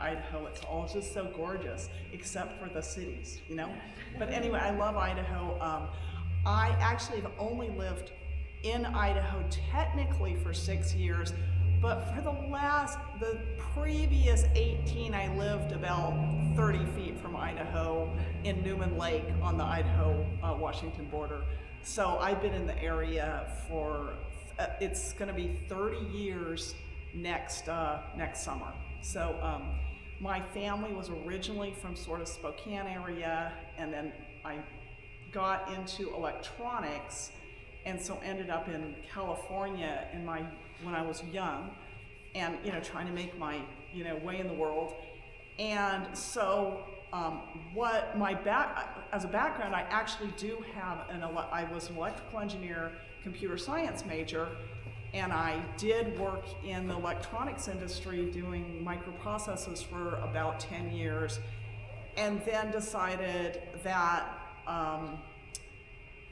Idaho. It's all just so gorgeous, except for the cities, you know? But anyway, I love Idaho. I actually have only lived in Idaho technically for 6 years, but for the previous 18, I lived about 30 feet from Idaho in Newman Lake on the Idaho-Washington border. So I've been in the area for, it's gonna be 30 years next summer. So my family was originally from sort of Spokane area, and then I got into electronics, and so ended up in California when I was young, and trying to make my way in the world. And so as a background, I actually do have I was an electrical engineer, computer science major, and I did work in the electronics industry doing microprocessors for about 10 years, and then decided that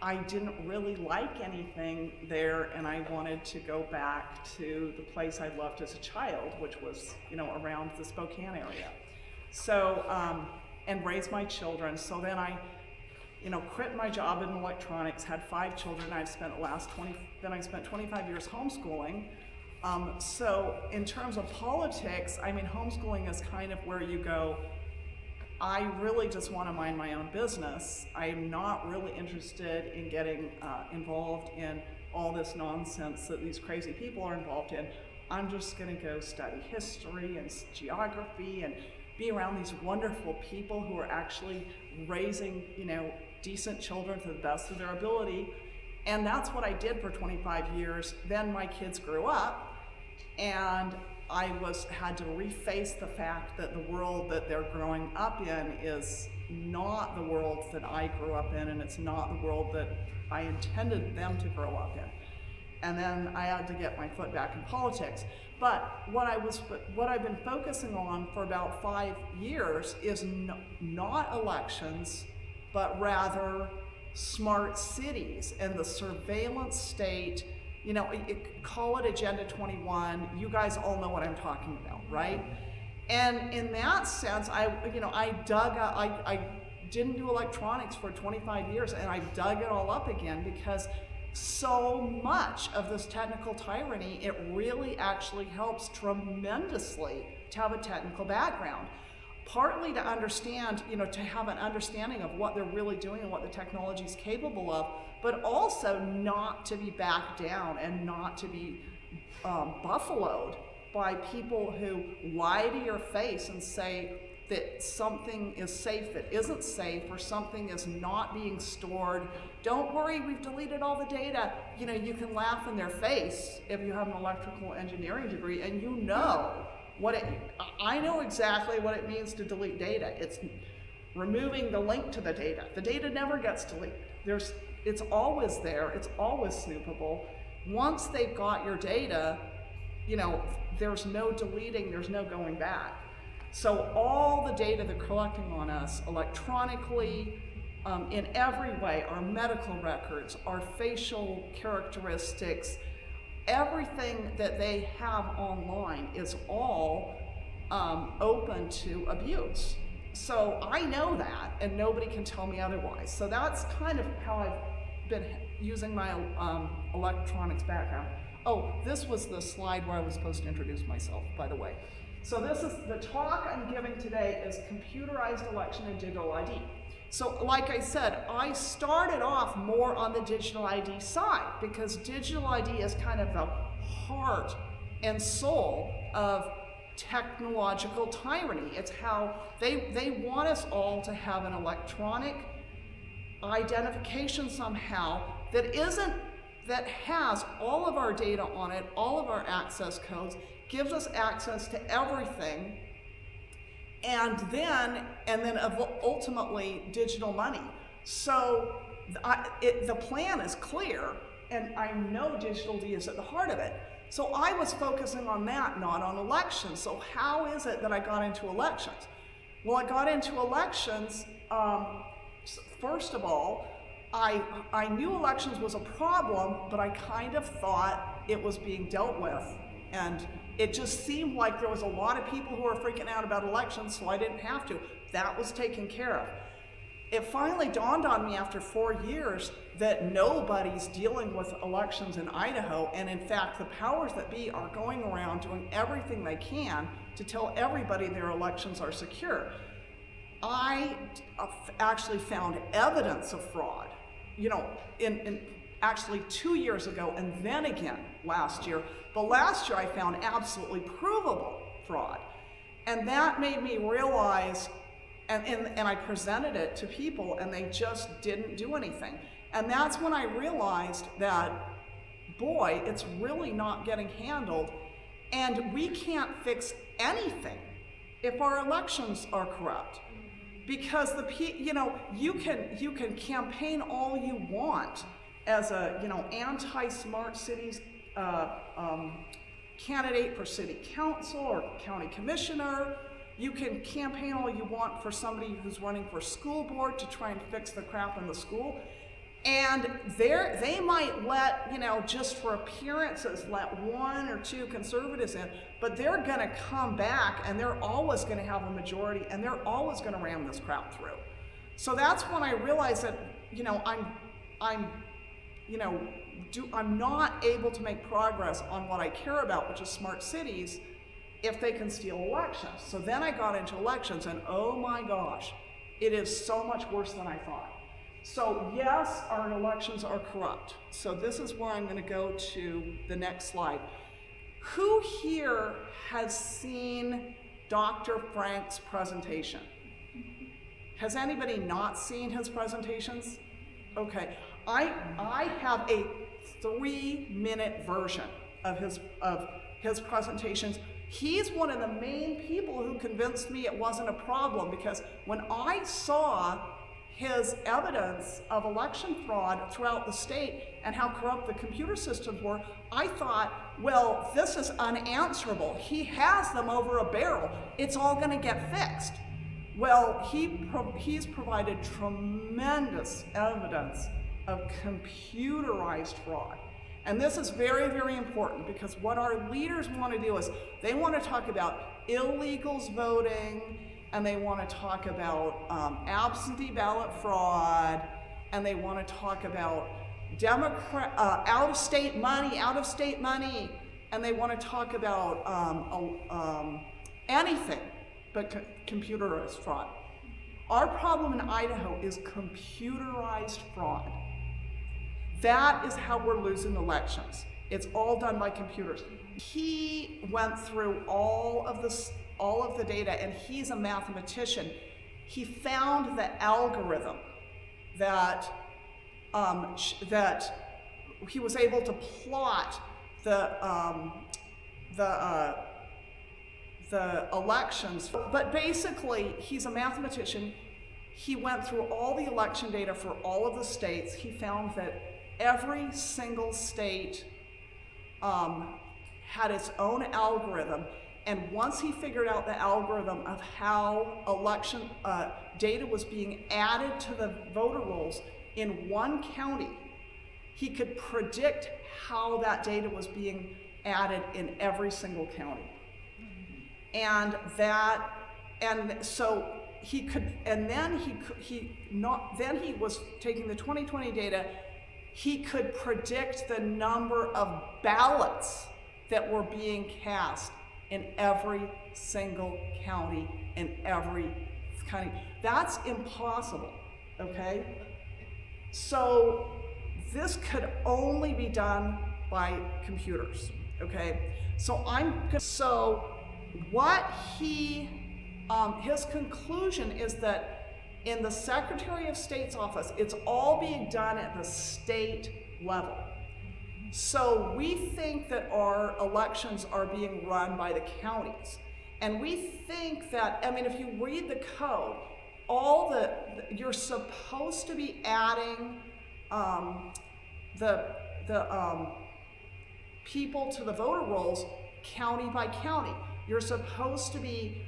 I didn't really like anything there, and I wanted to go back to the place I loved as a child, which was around the Spokane area. So and raise my children. So then I quit my job in electronics, had 5 children. I spent 25 years homeschooling. So in terms of politics, I mean, homeschooling is kind of where you go, I really just want to mind my own business. I'm not really interested in getting involved in all this nonsense that these crazy people are involved in. I'm just going to go study history and geography and be around these wonderful people who are actually raising, decent children to the best of their ability. And that's what I did for 25 years. Then my kids grew up, and I had to reface the fact that the world that they're growing up in is not the world that I grew up in, and it's not the world that I intended them to grow up in. And then I had to get my foot back in politics. But what I've been focusing on for about 5 years is not elections, but rather smart cities and the surveillance state. Call it Agenda 21. You guys all know what I'm talking about, right? And in that sense, I didn't do electronics for 25 years, and I dug it all up again because so much of this technical tyranny, it really actually helps tremendously to have a technical background. Partly to understand, to have an understanding of what they're really doing and what the technology is capable of, but also not to be backed down and not to be buffaloed by people who lie to your face and say that something is safe that isn't safe, or something is not being stored. Don't worry, we've deleted all the data. You can laugh in their face if you have an electrical engineering degree, and I know exactly what it means to delete data. It's removing the link to the data. The data never gets deleted. It's always there, it's always snoopable. Once they've got your data, there's no deleting, there's no going back. So all the data they're collecting on us electronically, in every way, our medical records, our facial characteristics, everything that they have online is all open to abuse. So I know that, and nobody can tell me otherwise. So that's kind of how I've been using my electronics background. Oh, this was the slide where I was supposed to introduce myself, by the way. So this is the talk I'm giving today is computerized election and digital ID. So like I said, I started off more on the digital ID side because digital ID is kind of the heart and soul of technological tyranny. It's how they want us all to have an electronic identification somehow that has all of our data on it, all of our access codes, gives us access to everything, and then ultimately digital money. So the plan is clear, and I know digital D is at the heart of it. So I was focusing on that, not on elections. So how is it that I got into elections? Well, I got into elections, first of all, I knew elections was a problem, but I kind of thought it was being dealt with. And it just seemed like there was a lot of people who were freaking out about elections, so I didn't have to. That was taken care of. It finally dawned on me after 4 years that nobody's dealing with elections in Idaho, and in fact, the powers that be are going around doing everything they can to tell everybody their elections are secure. I actually found evidence of fraud, you know, in actually 2 years ago, and then again last year. But last year I found absolutely provable fraud. And that made me realize, and I presented it to people, and they just didn't do anything. And that's when I realized that, boy, it's really not getting handled, and we can't fix anything if our elections are corrupt. Because you know, you can campaign all you want as a, you know, anti-smart cities candidate for city council or county commissioner. You can campaign all you want for somebody who's running for school board to try and fix the crap in the school. And they might let, you know, just for appearances, let 1 or 2 conservatives in, but they're gonna come back and they're always gonna have a majority and they're always gonna ram this crap through. So that's when I realized that, you know, I'm not able to make progress on what I care about, which is smart cities, if they can steal elections. So then I got into elections, and oh my gosh, it is so much worse than I thought. So yes, our elections are corrupt. So this is where I'm going to go to the next slide. Who here has seen Dr. Frank's presentation? Has anybody not seen his presentations? Okay, I have a 3-minute version of his presentations. He's one of the main people who convinced me it wasn't a problem, because when I saw his evidence of election fraud throughout the state and how corrupt the computer systems were, I thought, well, this is unanswerable. He has them over a barrel. It's all going to get fixed. Well, he's provided tremendous evidence of computerized fraud. And this is very, very important, because what our leaders want to do is they want to talk about illegals voting, and they want to talk about absentee ballot fraud, and they want to talk about out-of-state money, and they want to talk about anything but computerized fraud. Our problem in Idaho is computerized fraud. That is how we're losing elections. It's all done by computers. He went through all of the data, and he's a mathematician. He found the algorithm that he was able to plot the elections. But basically, he's a mathematician. He went through all the election data for all of the states. He found that every single state had its own algorithm, and once he figured out the algorithm of how election data was being added to the voter rolls in one county, he could predict how that data was being added in every single county. And so he could, and then then he was taking the 2020 data. He could predict the number of ballots that were being cast in every single county, That's impossible, okay? So this could only be done by computers, okay? So what his conclusion is that in the Secretary of State's office, it's all being done at the state level. So we think that our elections are being run by the counties. And we think that, I mean, if you read the code, you're supposed to be adding the people to the voter rolls county by county. You're supposed to be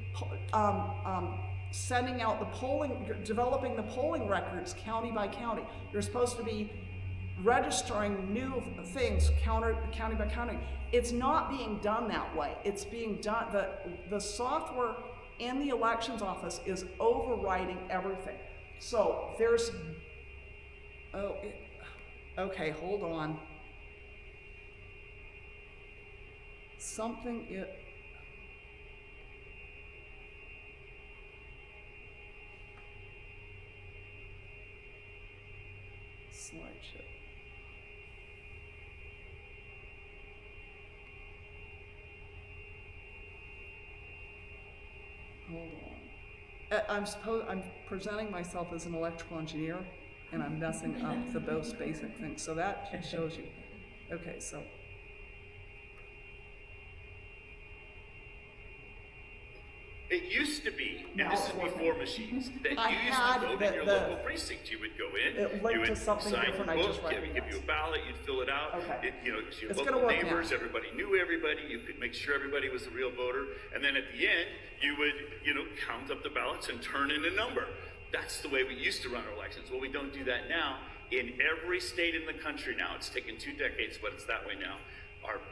sending out developing the polling records county by county. You're supposed to be registering new things county by county. It's not being done that way. It's being done, the software in the elections office is overriding everything. So there's, okay, hold on. Slideshow. Hold on. I'm presenting myself as an electrical engineer, and I'm messing up the most basic things. So that shows you. Okay, so. It used to be, and this is before machines, that you used to vote in your local precinct. You would go in, you would sign your book, give you a ballot, you'd fill it out. Okay. Your local neighbors, everybody knew everybody. You could make sure everybody was a real voter, and then at the end, you would, count up the ballots and turn in a number. That's the way we used to run our elections. Well, we don't do that now. In every state in the country now, it's taken 2 decades, but it's that way now.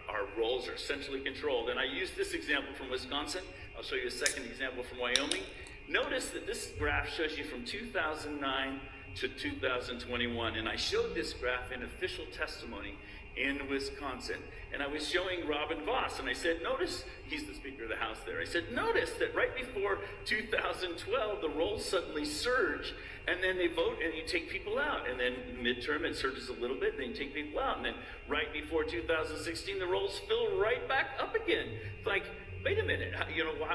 Our rolls are centrally controlled. And I used this example from Wisconsin. I'll show you a second example from Wyoming. Notice that this graph shows you from 2009 to 2021. And I showed this graph in official testimony in Wisconsin. And I was showing Robin Voss, and I said, notice, he's the Speaker of the House there. I said, notice that right before 2012, the rolls suddenly surge, and then they vote, and you take people out. And then midterm, it surges a little bit, and then you take people out. And then right before 2016, the rolls fill right back up again. It's like, wait a minute,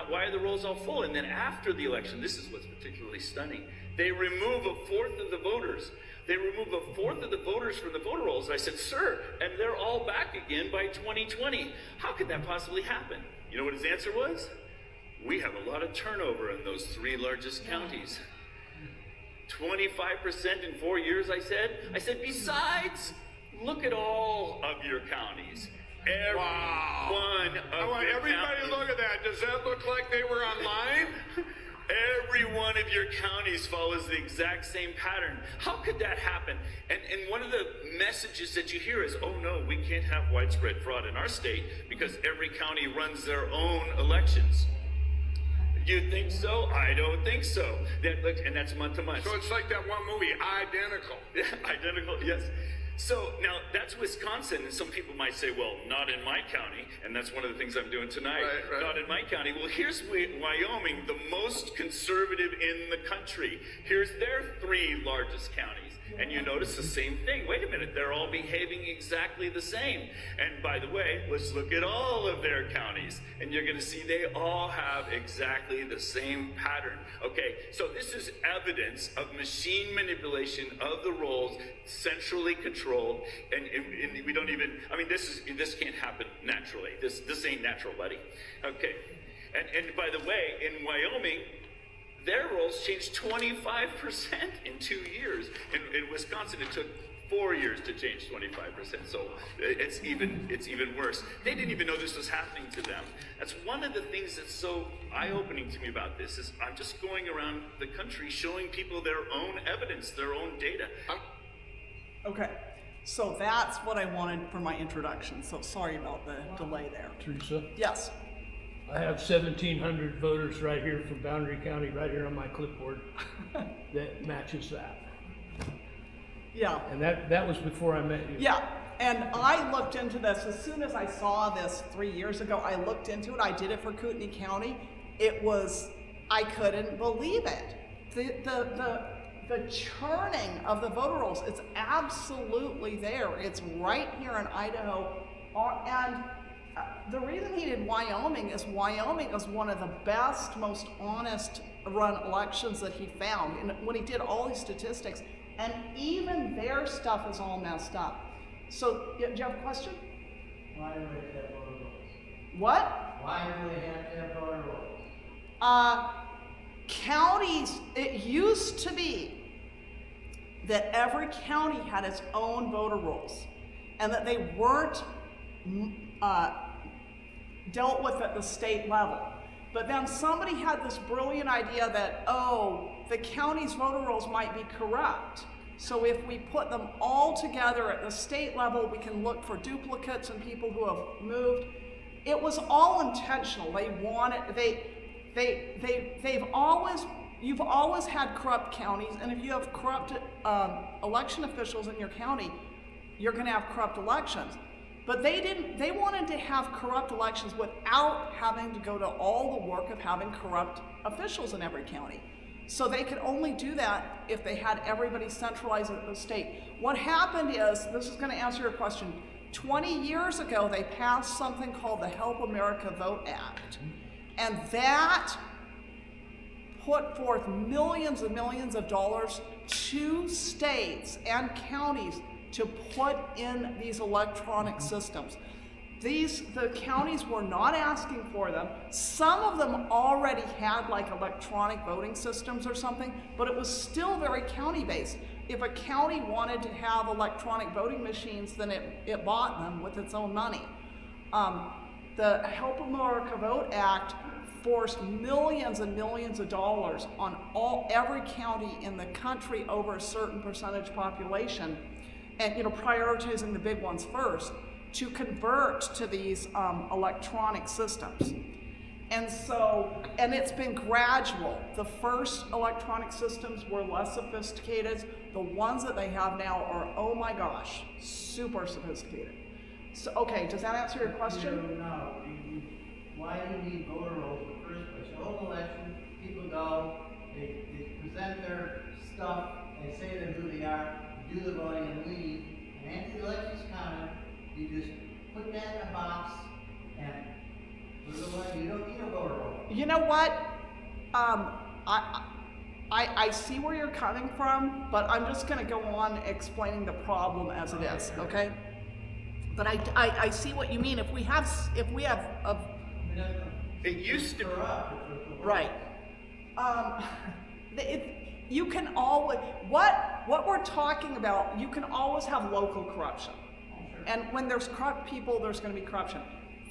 why are the rolls all full? And then after the election, this is what's particularly stunning, they remove a fourth of the voters. They remove a fourth of the voters from the voter rolls. I said, sir, and they're all back again by 2020. How could that possibly happen? You know what his answer was? We have a lot of turnover in those 3 largest counties. 25% in 4 years, I said. I said, besides, look at all of your counties. Every one of I want everybody to look at that. Does that look like they were online? Every one of your counties follows the exact same pattern. How could that happen? And one of the messages that you hear is, oh no, we can't have widespread fraud in our state because every county runs their own elections. You think so? I don't think so. And that's month to month. So it's like that one movie, Identical. Identical, yes. So now that's Wisconsin, and some people might say, well, not in my county, and that's one of the things I'm doing tonight. Right. Not in my county. Well, here's Wyoming, the most conservative in the country. Here's their 3 largest counties. And you notice the same thing. Wait a minute, they're all behaving exactly the same. And by the way, let's look at all of their counties. And you're going to see they all have exactly the same pattern. Okay, so this is evidence of machine manipulation of the rolls, centrally controlled. And we don't even, this can't happen naturally. This ain't natural, buddy. Okay, and by the way, in Wyoming, their rolls changed 25% in 2 years. In Wisconsin, it took 4 years to change 25%. So it's even worse. They didn't even know this was happening to them. That's one of the things that's so eye-opening to me about this is I'm just going around the country showing people their own evidence, their own data. Okay, so that's what I wanted for my introduction. So sorry about the delay there. Teresa, Yes. I have 1,700 voters right here from Boundary County, right here on my clipboard, that matches that. Yeah. And that was before I met you. Yeah, and I looked into this as soon as I saw this 3 years ago. I looked into it. I did it for Kootenai County. I couldn't believe it. The churning of the voter rolls, it's absolutely there. It's right here in Idaho, and the reason he did Wyoming is one of the best, most honest run elections that he found. And when he did all these statistics, and even their stuff is all messed up. So, do you have a question? Why do they have voter rolls? What? Why do they have to have voter rolls? Counties, it used to be that every county had its own voter rolls, and that they weren't dealt with at the state level. But then somebody had this brilliant idea that, the county's voter rolls might be corrupt. So if we put them all together at the state level, we can look for duplicates and people who have moved. It was all intentional. They wanted, you've always had corrupt counties, and if you have corrupt election officials in your county, you're gonna have corrupt elections. But they wanted to have corrupt elections without having to go to all the work of having corrupt officials in every county. So they could only do that if they had everybody centralized at the state. What happened is, this is gonna answer your question, 20 years ago, they passed something called the Help America Vote Act. And that put forth millions and millions of dollars to states and counties to put in these electronic systems. The counties were not asking for them. Some of them already had like electronic voting systems or something, but it was still very county-based. If a county wanted to have electronic voting machines, then it bought them with its own money. The Help America Vote Act forced millions and millions of dollars on every county in the country over a certain percentage population, and prioritizing the big ones first, to convert to these electronic systems. And it's been gradual. The first electronic systems were less sophisticated. The ones that they have now are, oh my gosh, super sophisticated. So, okay, does that answer your question? No. Why do you need voter rolls in the first place? The whole election, people go, they present their stuff, they say they're who they are, do the voting and leave, and after the election's counted, you just put that in a box and you don't need a voter roll. You know what? I see where you're coming from, but I'm just going to go on explaining the problem as it is, okay? But I see what you mean. If we have a It used to be. right. You can always, what we're talking about, you can always have local corruption. And when there's corrupt people, there's going to be corruption.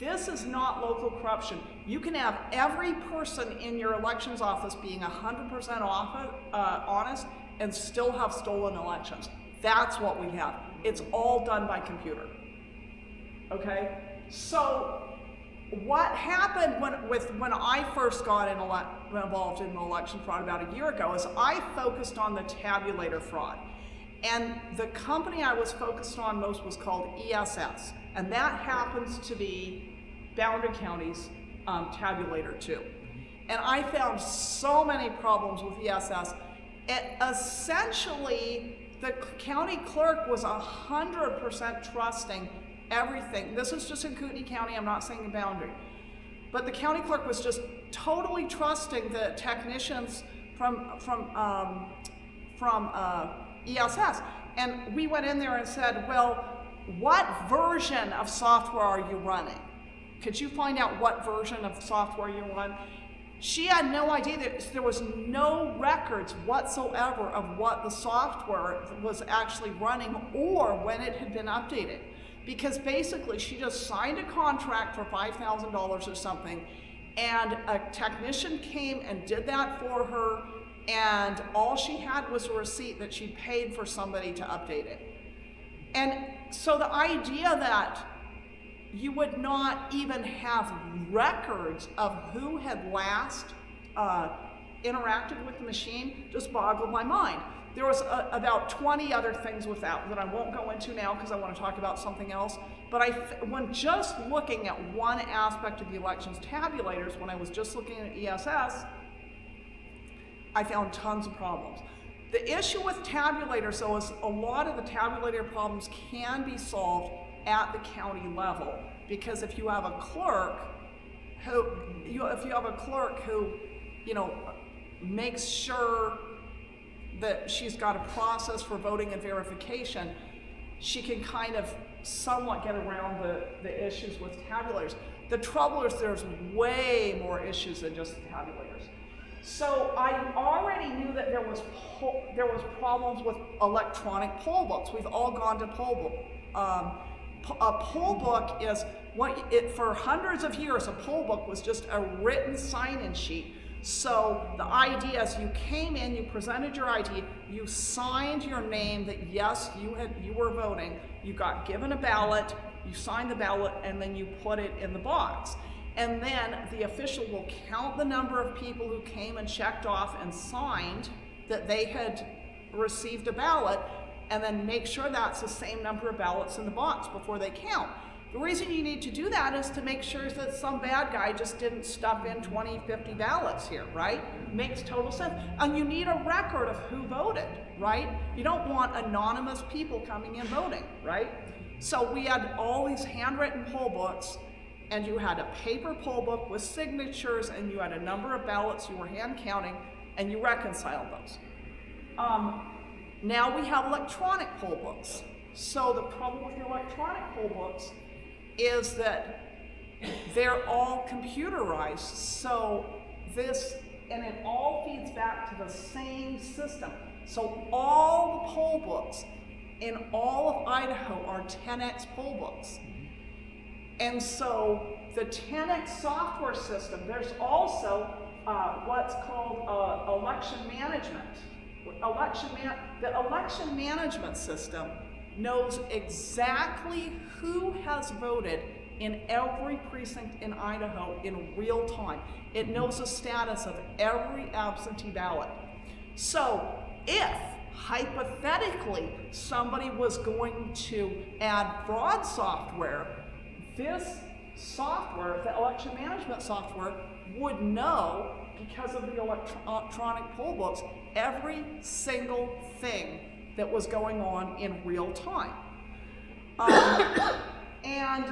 This is not local corruption. You can have every person in your elections office being 100% honest and still have stolen elections. That's what we have. It's all done by computer. Okay? So what happened when I first got involved in the election fraud about a year ago is I focused on the tabulator fraud. And the company I was focused on most was called ESS. And that happens to be Boundary County's tabulator too. And I found so many problems with ESS. Essentially, the county clerk was 100% trusting everything. This is just in Kootenai County, I'm not saying the Boundary. But the county clerk was just totally trusting the technicians from ESS. And we went in there and said, well, what version of software are you running? Could you find out what version of software you run? She had no idea that there was no records whatsoever of what the software was actually running or when it had been updated. Because basically she just signed a contract for $5,000 or something, and a technician came and did that for her, and all she had was a receipt that she paid for somebody to update it. And so the idea that you would not even have records of who had last interacted with the machine just boggled my mind. There was about 20 other things with that I won't go into now because I want to talk about something else. But when just looking at one aspect of the elections tabulators, when I was just looking at ESS, I found tons of problems. The issue with tabulators, though, is a lot of the tabulator problems can be solved at the county level, because if you have a clerk who, makes sure that she's got a process for voting and verification, she can kind of somewhat get around the issues with tabulators. The trouble is there's way more issues than just the tabulators. So I already knew that there was problems with electronic poll books. We've all gone to poll book. A poll book is for hundreds of years, a poll book was just a written sign-in sheet So the idea is you came in, you presented your ID, you signed your name that yes, you were voting, you got given a ballot, you signed the ballot, and then you put it in the box. And then the official will count the number of people who came and checked off and signed that they had received a ballot, and then make sure that's the same number of ballots in the box before they count. The reason you need to do that is to make sure that some bad guy just didn't stuff in 20, 50 ballots here, right? Makes total sense. And you need a record of who voted, right? You don't want anonymous people coming in voting, right? So we had all these handwritten poll books, and you had a paper poll book with signatures, and you had a number of ballots you were hand counting, and you reconciled those. Now we have electronic poll books. So the problem with the electronic poll books is that they're all computerized. So and it all feeds back to the same system. So all the poll books in all of Idaho are 10x poll books. And so the 10x software system, there's also what's called election management. The election management system knows exactly who has voted in every precinct in Idaho in real time. It knows the status of every absentee ballot. So if hypothetically somebody was going to add fraud software, this software, the election management software, would know, because of the electronic poll books, every single thing that was going on in real time. And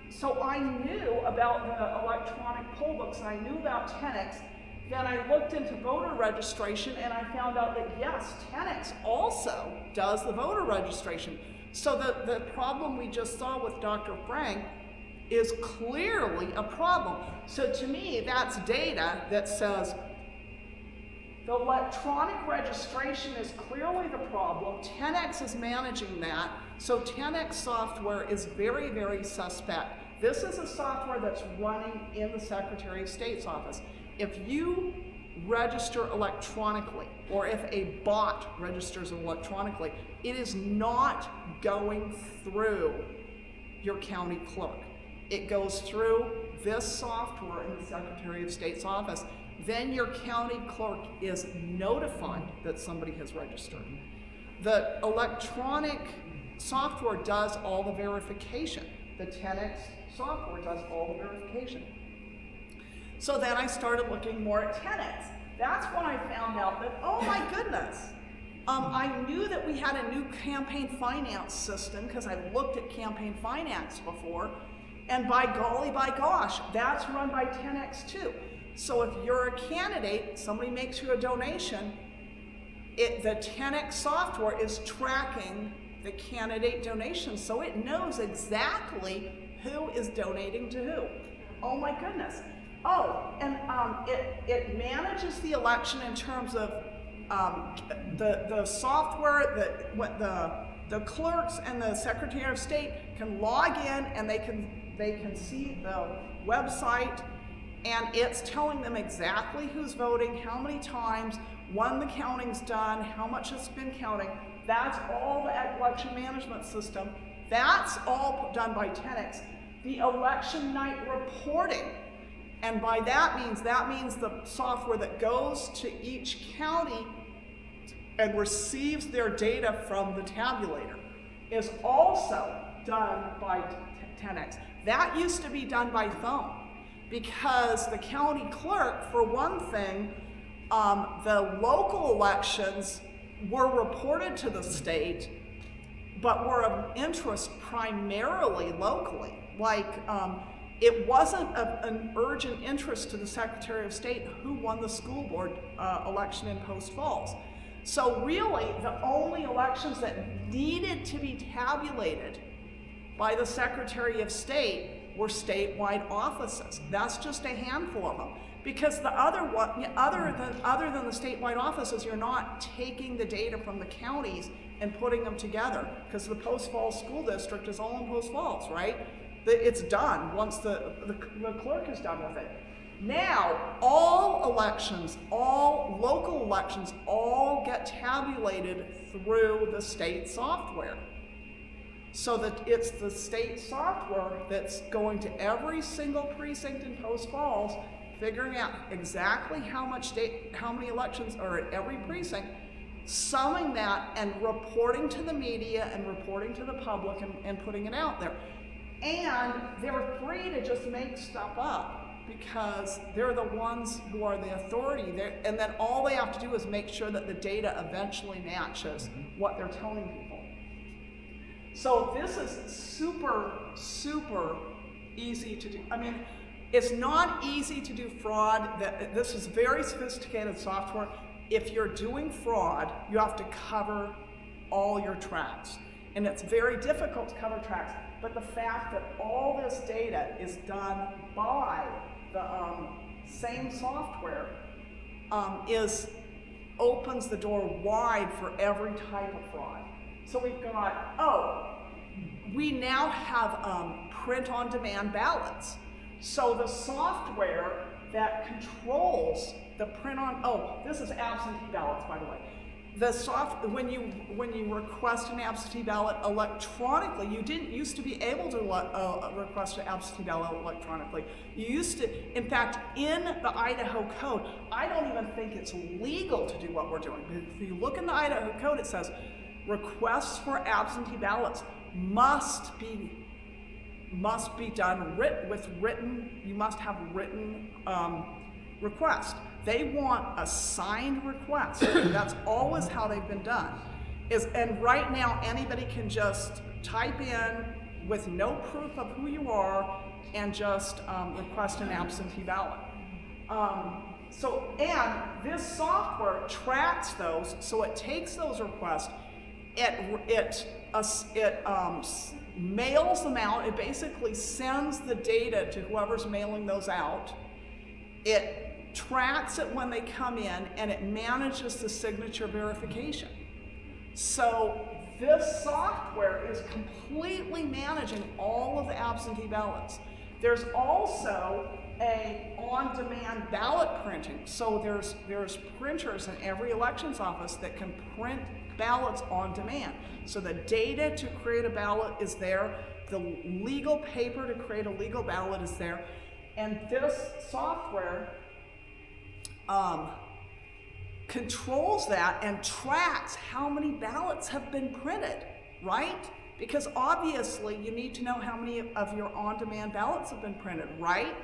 so I knew about the electronic poll books, and I knew about 10x. Then I looked into voter registration, and I found out that yes, 10x also does the voter registration. So the problem we just saw with Dr. Frank is clearly a problem. So to me, that's data that says the electronic registration is clearly the problem. 10x is managing that. So 10x software is very, very suspect. This is a software that's running in the Secretary of State's office. If you register electronically, or if a bot registers electronically, it is not going through your county clerk. It goes through this software in the Secretary of State's office. Then your county clerk is notified that somebody has registered. The electronic software does all the verification. The 10x software does all the verification. So then I started looking more at 10x. That's when I found out that, oh my goodness, I knew that we had a new campaign finance system because I looked at campaign finance before, and by golly, by gosh, that's run by 10x too. So if you're a candidate, somebody makes you a donation, the 10x software is tracking the candidate donations, so it knows exactly who is donating to who. Oh my goodness. Oh, and it manages the election in terms of the software, the clerks and the Secretary of State can log in, and they can see the website, and it's telling them exactly who's voting, how many times, when the counting's done, how much it's been counting. That's all the election management system. That's all done by 10x. The election night reporting, and by that means the software that goes to each county and receives their data from the tabulator, is also done by 10x. That used to be done by phone, because the county clerk, for one thing, the local elections were reported to the state, but were of interest primarily locally. Like, it wasn't an urgent interest to the Secretary of State who won the school board election in Post Falls. So really, the only elections that needed to be tabulated by the Secretary of State were statewide offices. That's just a handful of them. Because the other than the statewide offices, you're not taking the data from the counties and putting them together, because the Post Falls School District is all in Post Falls, right? It's done once the clerk is done with it. Now, all elections, all local elections, all get tabulated through the state software. So that it's the state software that's going to every single precinct in Post Falls, figuring out exactly how many elections are at every precinct, summing that and reporting to the media and reporting to the public and putting it out there. And they're free to just make stuff up because they're the ones who are the authority there, and then all they have to do is make sure that the data eventually matches what they're telling people. So this is super, super easy to do. I mean, it's not easy to do fraud. This is very sophisticated software. If you're doing fraud, you have to cover all your tracks. And it's very difficult to cover tracks. But the fact that all this data is done by the same software opens the door wide for every type of fraud. So we've got, we now have print-on-demand ballots. So the software that controls the this is absentee ballots, by the way. When you request an absentee ballot electronically, you didn't used to be able to request an absentee ballot electronically. You used to, in fact, in the Idaho code, I don't even think it's legal to do what we're doing. If you look in the Idaho code, it says requests for absentee ballots must be done with written. You must have written request. They want a signed request. That's always how they've been done. And right now, anybody can just type in with no proof of who you are and just request an absentee ballot. And this software tracks those, so it takes those requests, it mails them out. It basically sends the data to whoever's mailing those out. It tracks it when they come in, and it manages the signature verification. So this software is completely managing all of the absentee ballots. There's also a on-demand ballot printing. So there's printers in every elections office that can print ballots on demand. So the data to create a ballot is there. The legal paper to create a legal ballot is there. And this software controls that and tracks how many ballots have been printed, right? Because obviously you need to know how many of your on-demand ballots have been printed, right?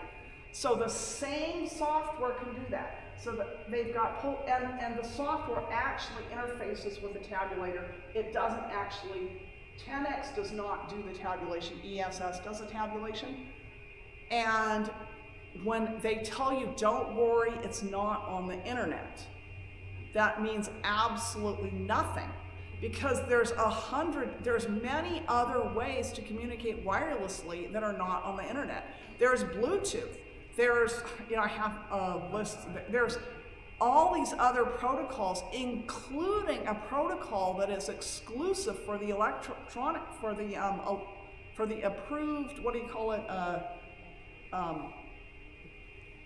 So the same software can do that. So that they've got, and the software actually interfaces with the tabulator. It doesn't actually, 10X does not do the tabulation, ESS does the tabulation. And when they tell you, don't worry, it's not on the internet, that means absolutely nothing, because there's many other ways to communicate wirelessly that are not on the internet. There's Bluetooth, I have a list, there's all these other protocols, including a protocol that is exclusive for the for the approved, what do you call it,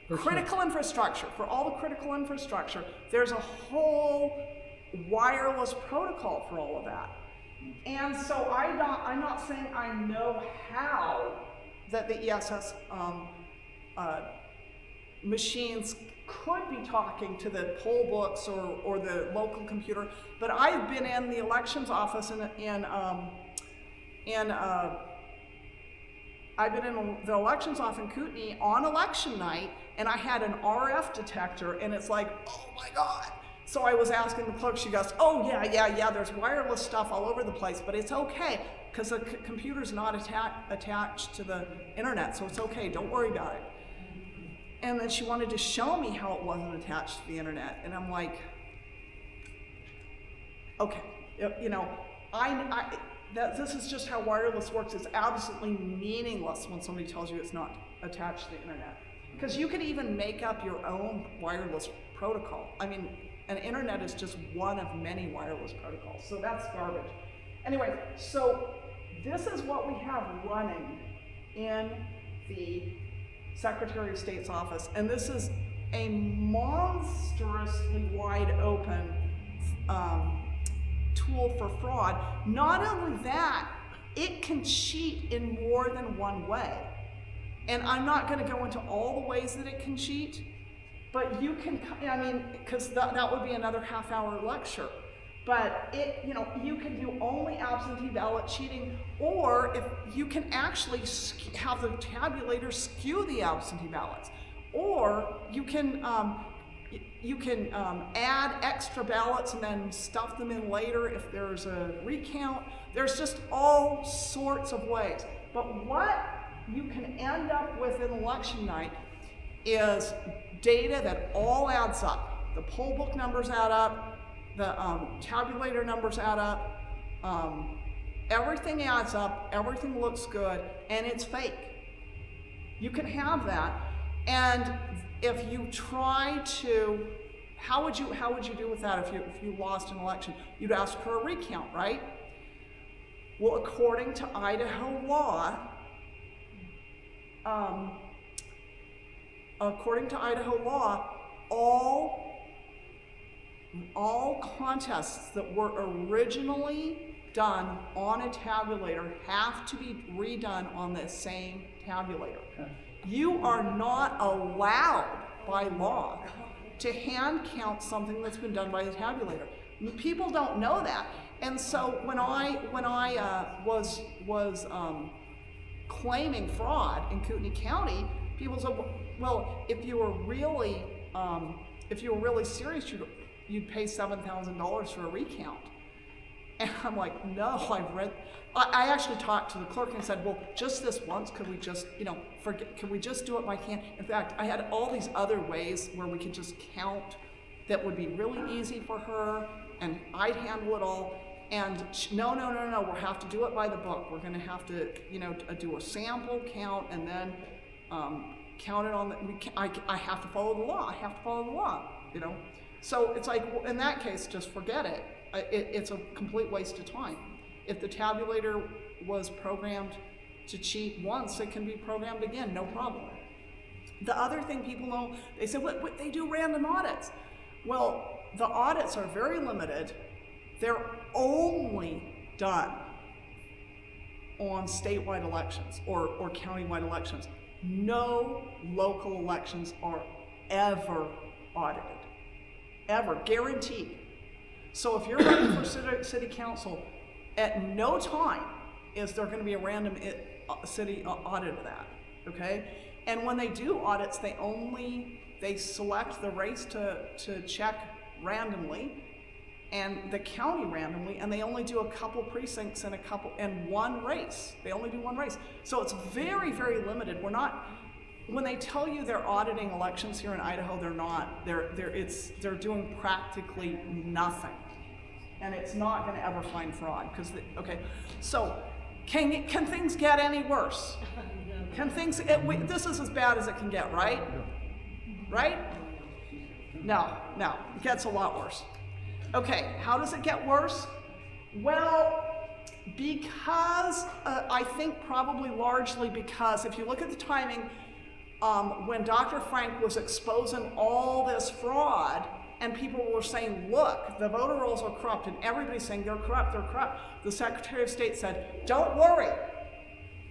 critical infrastructure. For all the critical infrastructure, there's a whole wireless protocol for all of that. And so I'm not saying I know how that the ESS machines could be talking to the poll books or the local computer, but I've been in the elections office I've been in the elections office in Kootenai on election night, and I had an RF detector, and it's like, oh my God. So I was asking the clerk, she goes, oh yeah, there's wireless stuff all over the place, but it's okay, because the computer's not attached to the internet, so it's okay, don't worry about it. And then she wanted to show me how it wasn't attached to the internet, and I'm like, okay, this is just how wireless works. It's absolutely meaningless when somebody tells you it's not attached to the internet. Because you could even make up your own wireless protocol. I mean, an internet is just one of many wireless protocols, so that's garbage. Anyway, so this is what we have running in the Secretary of State's office, and this is a monstrously wide open tool for fraud. Not only that, it can cheat in more than one way. And I'm not going to go into all the ways that it can cheat, but you can, I mean, because that would be another half-hour lecture. But you can do only absentee ballot cheating, or if you can actually have the tabulator skew the absentee ballots, or you can add extra ballots and then stuff them in later if there's a recount. There's just all sorts of ways. But what you can end up with in election night is data that all adds up. The poll book numbers add up. The tabulator numbers add up, everything adds up, everything looks good, and it's fake. You can have that, and if you try to, how would you do with that if you lost an election? You'd ask for a recount, right? Well, according to Idaho law, all contests that were originally done on a tabulator have to be redone on the same tabulator. You are not allowed by law to hand count something that's been done by the tabulator. People don't know that. And so when I was claiming fraud in Kootenai County, people said, well, if you were really serious, you'd pay $7,000 for a recount. And I'm like, no, I actually talked to the clerk and said, well, just this once, could we just, could we just do it by hand? In fact, I had all these other ways where we could just count that would be really easy for her, and I'd handle it all. And no, we'll have to do it by the book. We're gonna have to, do a sample count and then count it on I have to follow the law. So it's like, well, in that case, just forget it. It's a complete waste of time. If the tabulator was programmed to cheat once, it can be programmed again, no problem. The other thing people know, they say, what they do random audits. Well, the audits are very limited. They're only done on statewide elections or countywide elections. No local elections are ever audited. Ever, guaranteed. So if you're running for city council, at no time is there going to be a random city audit of that, okay? And when they do audits, they select the race to check randomly, and the county randomly, and they only do a couple precincts and one race. They only do one race. So it's very, very limited. When they tell you they're auditing elections here in Idaho, they're not. They're doing practically nothing, and it's not going to ever find fraud okay. So, can things get any worse? Can things? This is as bad as it can get, right? Right? No, it gets a lot worse. Okay, how does it get worse? Well, because I think probably largely because if you look at the timing. When Dr. Frank was exposing all this fraud and people were saying, look, the voter rolls are corrupt, and everybody's saying they're corrupt, the Secretary of State said, don't worry,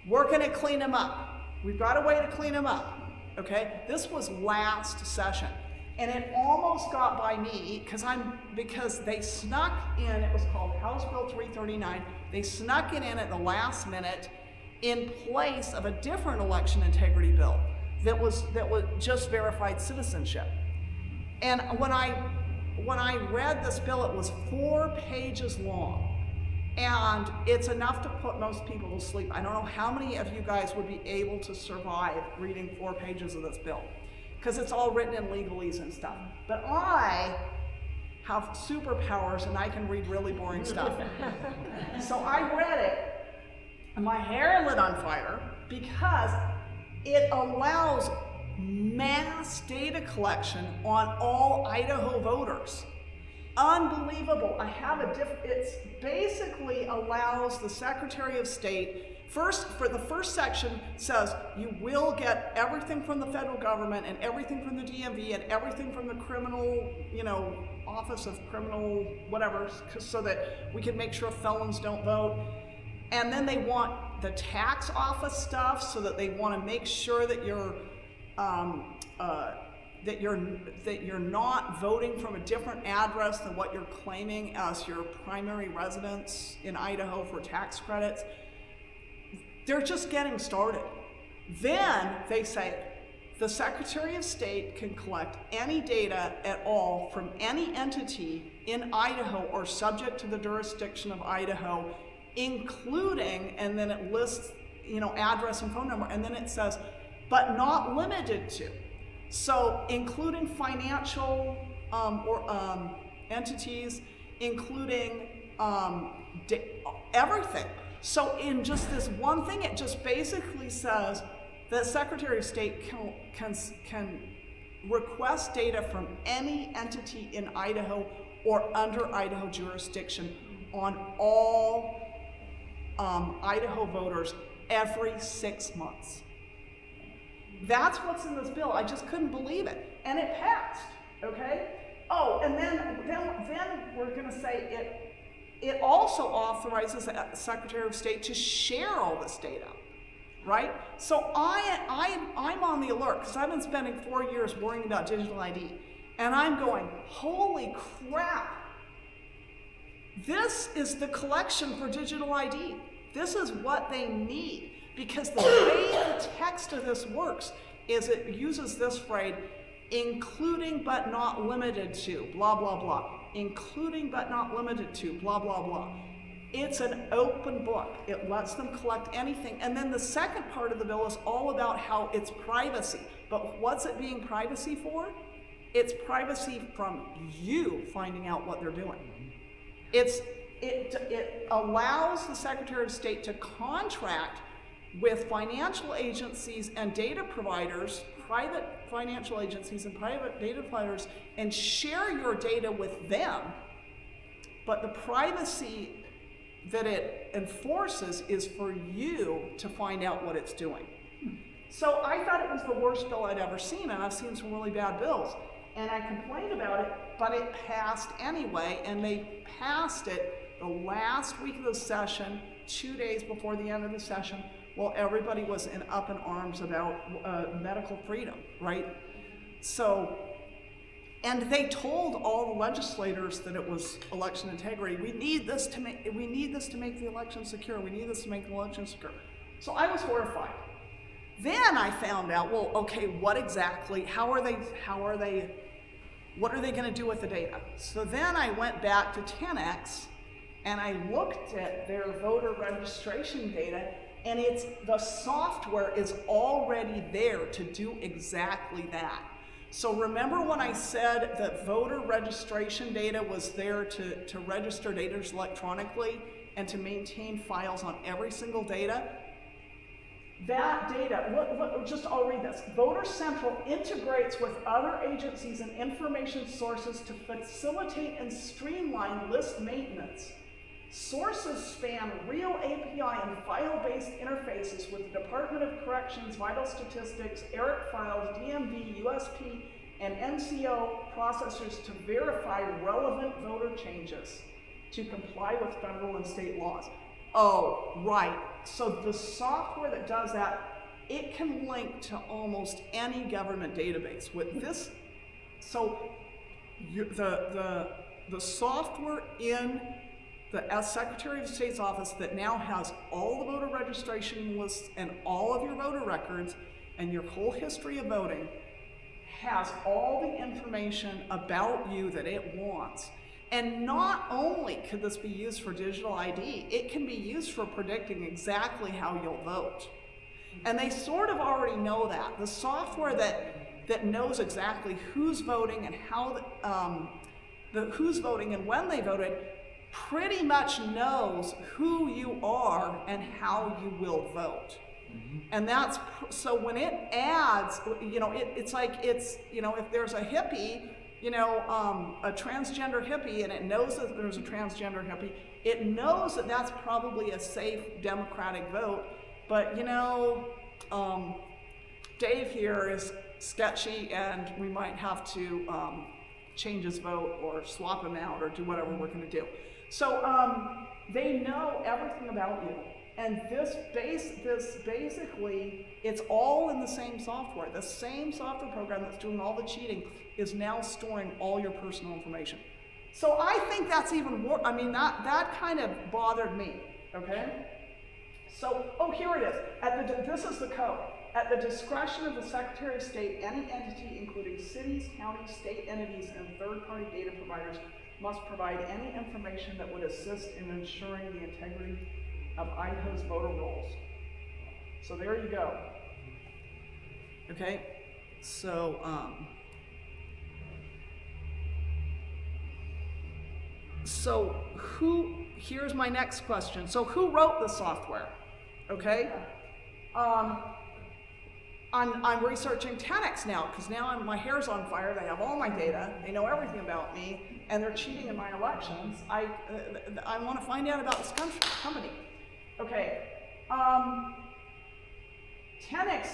we're going to clean them up. We've got a way to clean them up, okay? This was last session, and it almost got by me because they snuck in, it was called House Bill 339, they snuck it in at the last minute in place of a different election integrity bill. That was just verified citizenship. And when I read this bill, it was 4 pages long. And it's enough to put most people to sleep. I don't know how many of you guys would be able to survive reading 4 pages of this bill, because it's all written in legalese and stuff. But I have superpowers and I can read really boring stuff. So I read it and my hair lit on fire because it allows mass data collection on all Idaho voters. Unbelievable. It basically allows the Secretary of State First, for the first section says you will get everything from the federal government and everything from the DMV and everything from the criminal, Office of Criminal whatever, so that we can make sure felons don't vote. And then they want the tax office stuff, so that they want to make sure that you're not voting from a different address than what you're claiming as your primary residence in Idaho for tax credits. They're just getting started. Then they say the Secretary of State can collect any data at all from any entity in Idaho or subject to the jurisdiction of Idaho, including, and then it lists, address and phone number, and then it says, but not limited to. So including financial entities, including everything. So in just this one thing, it just basically says that Secretary of State can request data from any entity in Idaho or under Idaho jurisdiction on all Idaho voters every 6 months. That's what's in this bill. I just couldn't believe it. And it passed, okay? Oh, and then we're going to say it also authorizes the Secretary of State to share all this data, right? So I'm on the alert because I've been spending 4 years worrying about digital ID. And I'm going, holy crap. This is the collection for digital ID. This is what they need. Because the way the text of this works is it uses this phrase, including but not limited to, blah, blah, blah. Including but not limited to, blah, blah, blah. It's an open book. It lets them collect anything. And then the second part of the bill is all about how it's privacy. But what's it being privacy for? It's privacy from you finding out what they're doing. It allows the Secretary of State to contract with financial agencies and data providers, private financial agencies and private data providers, and share your data with them, but the privacy that it enforces is for you to find out what it's doing. So I thought it was the worst bill I'd ever seen, and I've seen some really bad bills, and I complained about it, but it passed anyway, and they passed it the last week of the session, 2 days before the end of the session. Well, everybody was up in arms about medical freedom, right? So, and they told all the legislators that it was election integrity. We need this to make the election secure. We need this to make the election secure. So I was horrified. Then I found out, well, okay, what exactly? What are they going to do with the data? So then I went back to 10X and I looked at their voter registration data. And the software is already there to do exactly that. So remember when I said that voter registration data was there to register data electronically and to maintain files on every single data? That data, I'll read this. Voter Central integrates with other agencies and information sources to facilitate and streamline list maintenance. Sources span real API and file-based interfaces with the Department of Corrections, Vital Statistics, ERIC files, DMV, USP, and NCO processors to verify relevant voter changes to comply with federal and state laws. Oh, right. So the software that does that, it can link to almost any government database. With this, so the software in the Secretary of State's office that now has all the voter registration lists and all of your voter records and your whole history of voting has all the information about you that it wants. And not only could this be used for digital ID, it can be used for predicting exactly how you'll vote. And they sort of already know that. The software that knows exactly who's voting and how who's voting and when they voted pretty much knows who you are and how you will vote. And so when it adds, it's like if there's a hippie, a transgender hippie, and it knows that there's a transgender hippie, it knows that that's probably a safe Democratic vote, but Dave here is sketchy, and we might have to change his vote or swap him out or do whatever we're going to do. So they know everything about you, and this basically, it's all in the same software. The same software program that's doing all the cheating is now storing all your personal information. So I think that's even more, that kind of bothered me, okay? So, here it is. This is the code. At the discretion of the Secretary of State, any entity, including cities, counties, state entities, and third-party data providers, must provide any information that would assist in ensuring the integrity of Idaho's voter rolls. So there you go. Okay? So, here's my next question. So who wrote the software? Okay? I'm researching 10x now, because now my hair's on fire. They have all my data. They know everything about me, and they're cheating in my elections. I want to find out about this company. Okay. 10x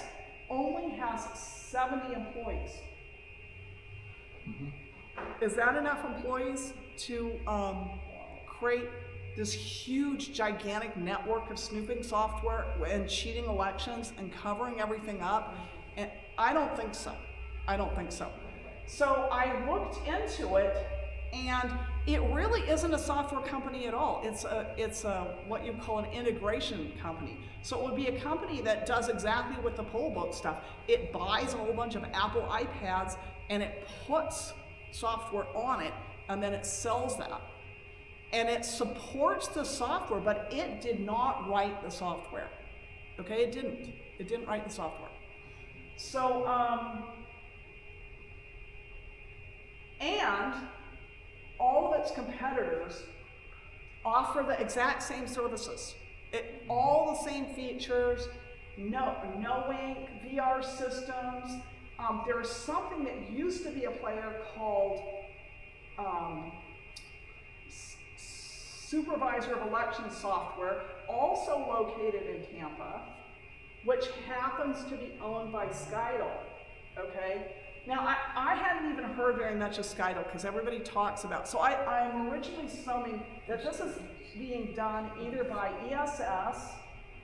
only has 70 employees. Is that enough employees to create this huge, gigantic network of snooping software and cheating elections and covering everything up? And I don't think so. I don't think so. So I looked into it, and it really isn't a software company at all. It's a what you call an integration company. So it would be a company that does exactly what the poll book stuff. It buys a whole bunch of Apple iPads and it puts software on it, and then it sells that. And it supports the software, but it did not write the software. Okay, it didn't. It didn't write the software. So, and all of its competitors offer the exact same services. All the same features, no-ink, VR systems. There's something that used to be a player called Supervisor of Election Software, also located in Tampa, which happens to be owned by Skydle, okay? Now, I hadn't even heard very much of Skydle because everybody talks about, so I'm originally assuming that this is being done either by ESS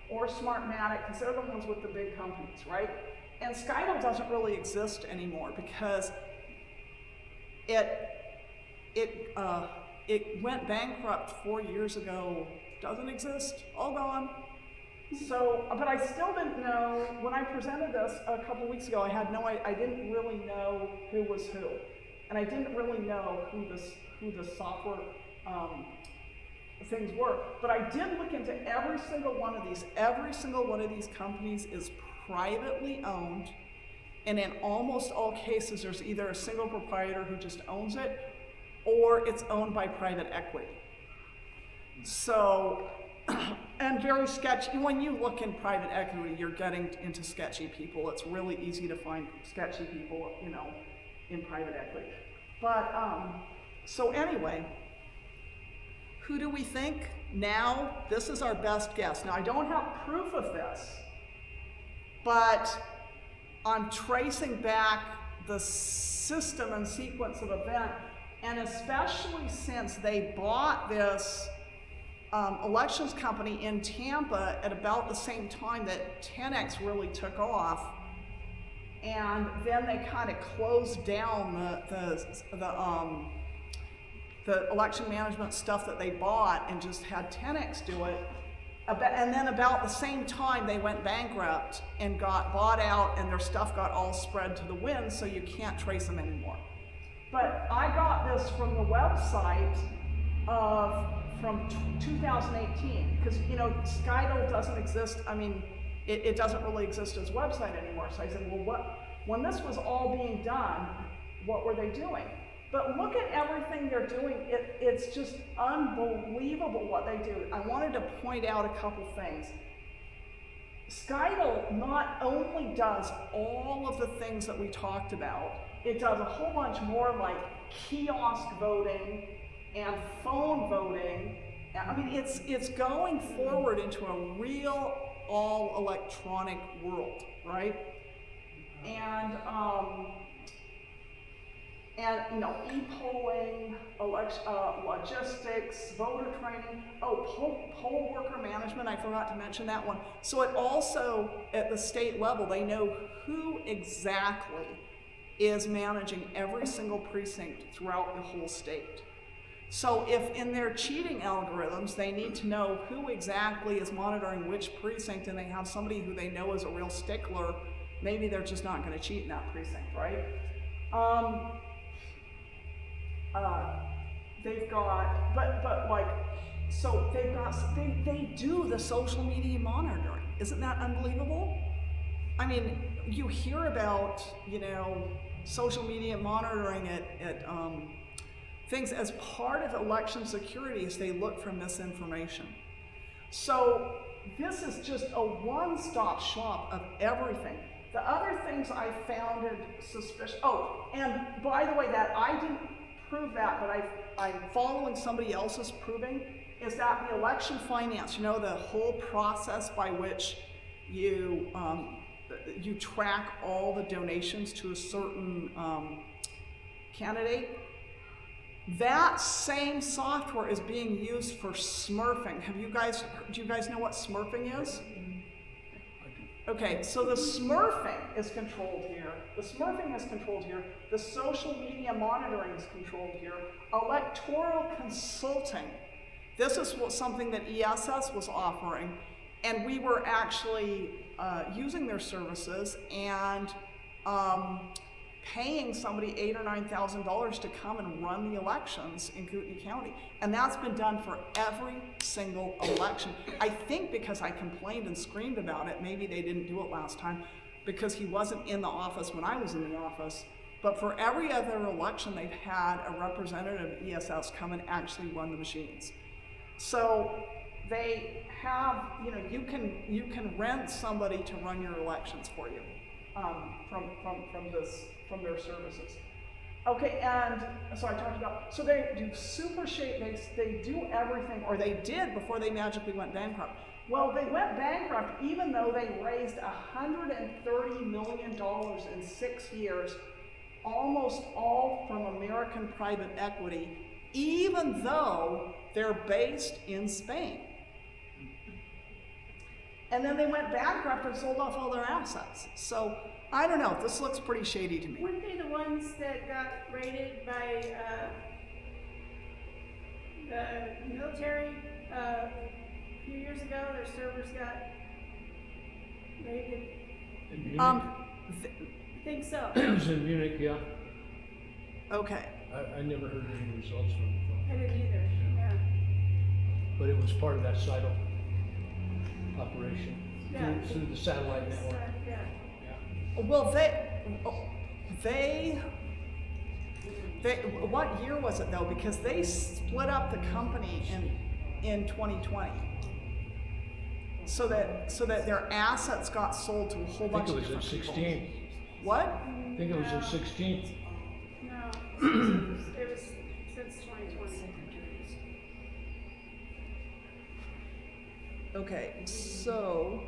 or Smartmatic, because they're the ones with the big companies, right? And Skydle doesn't really exist anymore because it went bankrupt 4 years ago, doesn't exist, all gone. So, but I still didn't know, when I presented this a couple weeks ago, I didn't really know who was who. And I didn't really know who the software things were. But I did look into every single one of these. Every single one of these companies is privately owned, and in almost all cases, there's either a single proprietor who just owns it, or it's owned by private equity. So, and very sketchy. When you look in private equity, you're getting into sketchy people. It's really easy to find sketchy people, in private equity. But, so anyway, who do we think? Now, this is our best guess. Now, I don't have proof of this, but I'm tracing back the system and sequence of event, and especially since they bought this elections company in Tampa at about the same time that 10x really took off, and then they kind of closed down the election management stuff that they bought and just had 10x do it. And then about the same time they went bankrupt and got bought out, and their stuff got all spread to the wind, so you can't trace them anymore. But I got this from the website from 2018, because Skydle doesn't exist. I mean, it doesn't really exist as a website anymore. So I said, well, when this was all being done, what were they doing? But look at everything they're doing. It's just unbelievable what they do. I wanted to point out a couple things. Skydle not only does all of the things that we talked about, it does a whole bunch more, like kiosk voting and phone voting. I mean, it's going forward into a real all electronic world, right? And you know, e-polling, logistics, voter training, poll worker management, I forgot to mention that one. So it also, at the state level, they know who exactly is managing every single precinct throughout the whole state. So if in their cheating algorithms, they need to know who exactly is monitoring which precinct, and they have somebody who they know is a real stickler, maybe they're just not going to cheat in that precinct, right? They've got, but like, so they've got, they do the social media monitoring. Isn't that unbelievable? I mean, you hear about, you know, social media monitoring at things as part of election security as they look for misinformation. So this is just a one-stop shop of everything. The other things I found suspicious, and by the way, that I didn't prove that, but I'm following somebody else's proving, is that the election finance, you know, the whole process by which you track all the donations to a certain candidate, that same software is being used for smurfing. Do you guys know what smurfing is? Okay, so the smurfing is controlled here. The smurfing is controlled here. The social media monitoring is controlled here. Electoral consulting. This is something that ESS was offering, and we were actually using their services and paying somebody $8,000 or $9,000 to come and run the elections in Kootenai County. And that's been done for every single election. I think because I complained and screamed about it, maybe they didn't do it last time because he wasn't in the office when I was in the office. But for every other election, they've had a representative of ESS come and actually run the machines. So they have, you know, you can rent somebody to run your elections for you from their services. Okay, and so I talked about, so they do super shape, they do everything, or they did before they magically went bankrupt. Well, they went bankrupt even though they raised $130 million in 6 years, almost all from American private equity, even though they're based in Spain. And then they went bankrupt and sold off all their assets. So I don't know, this looks pretty shady to me. Weren't they the ones that got raided by the military a few years ago? Their servers got raided? In Munich? I think so. It was in Munich, yeah. Okay. I never heard any results from it. I didn't either, yeah. But it was part of that SIDO operation Yeah. through the satellite network. Yeah. Well, they, what year was it though? Because they split up the company in 2020. So that their assets got sold to a whole bunch of different I think it was in people. 16. What? I think it was in 16. No, it was since 2020. Okay, so.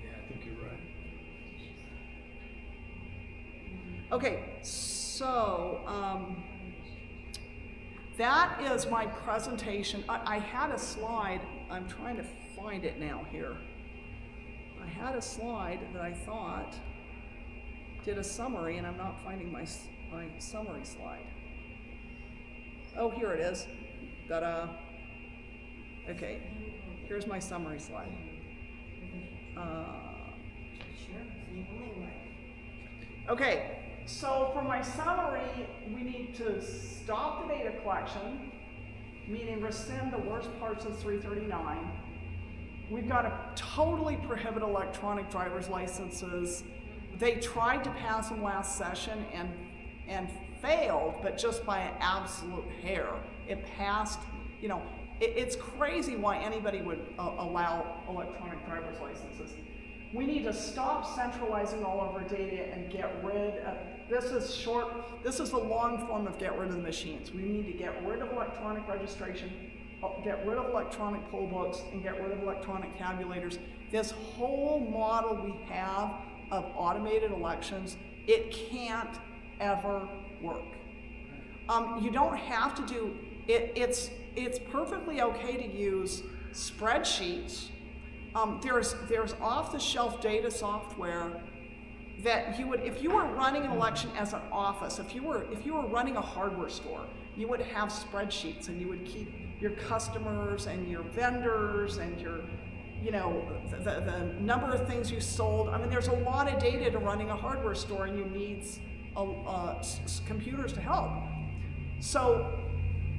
Yeah, I think you're right. Okay, so that is my presentation. I had a slide, I'm trying to find it now here. I had a slide that I thought did a summary, and I'm not finding my summary slide. Oh, here it is. Ta-da. Okay, here's my summary slide. Okay, so for my summary, we need to stop the data collection, meaning rescind the worst parts of 339. We've got to totally prohibit electronic driver's licenses. They tried to pass them last session and failed, but just by an absolute hair. It passed, you know, it's crazy why anybody would allow electronic driver's licenses. We need to stop centralizing all of our data and get rid of, this is the long form of get rid of the machines. We need to get rid of electronic registration, get rid of electronic poll books, and get rid of electronic tabulators. This whole model we have of automated elections, it can't ever work. You don't have to do, it's perfectly okay to use spreadsheets. There's off-the-shelf data software that you would, if you were running an election as an office, if you were running a hardware store, you would have spreadsheets and you would keep your customers and your vendors and your, the number of things you sold. I mean, there's a lot of data to running a hardware store, and you need computers to help. So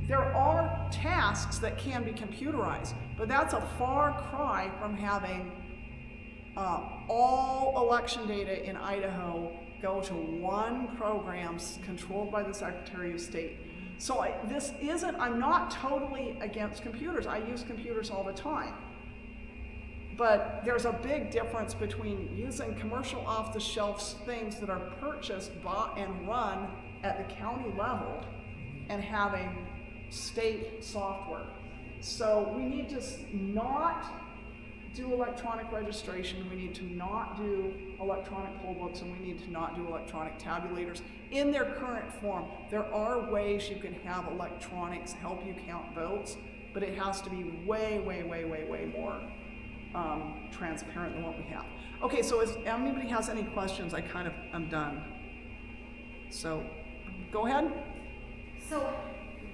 there are tasks that can be computerized, but that's a far cry from having all election data in Idaho go to one program controlled by the Secretary of State. So I'm not totally against computers. I use computers all the time. But there's a big difference between using commercial off-the-shelf things that are purchased, bought, and run at the county level and having state software. So we need to not do electronic registration, we need to not do electronic poll books, and we need to not do electronic tabulators in their current form. There are ways you can have electronics help you count votes, but it has to be way, way, way, way, way more transparent than what we have. Okay, so if anybody has any questions, I'm done. So, go ahead. So,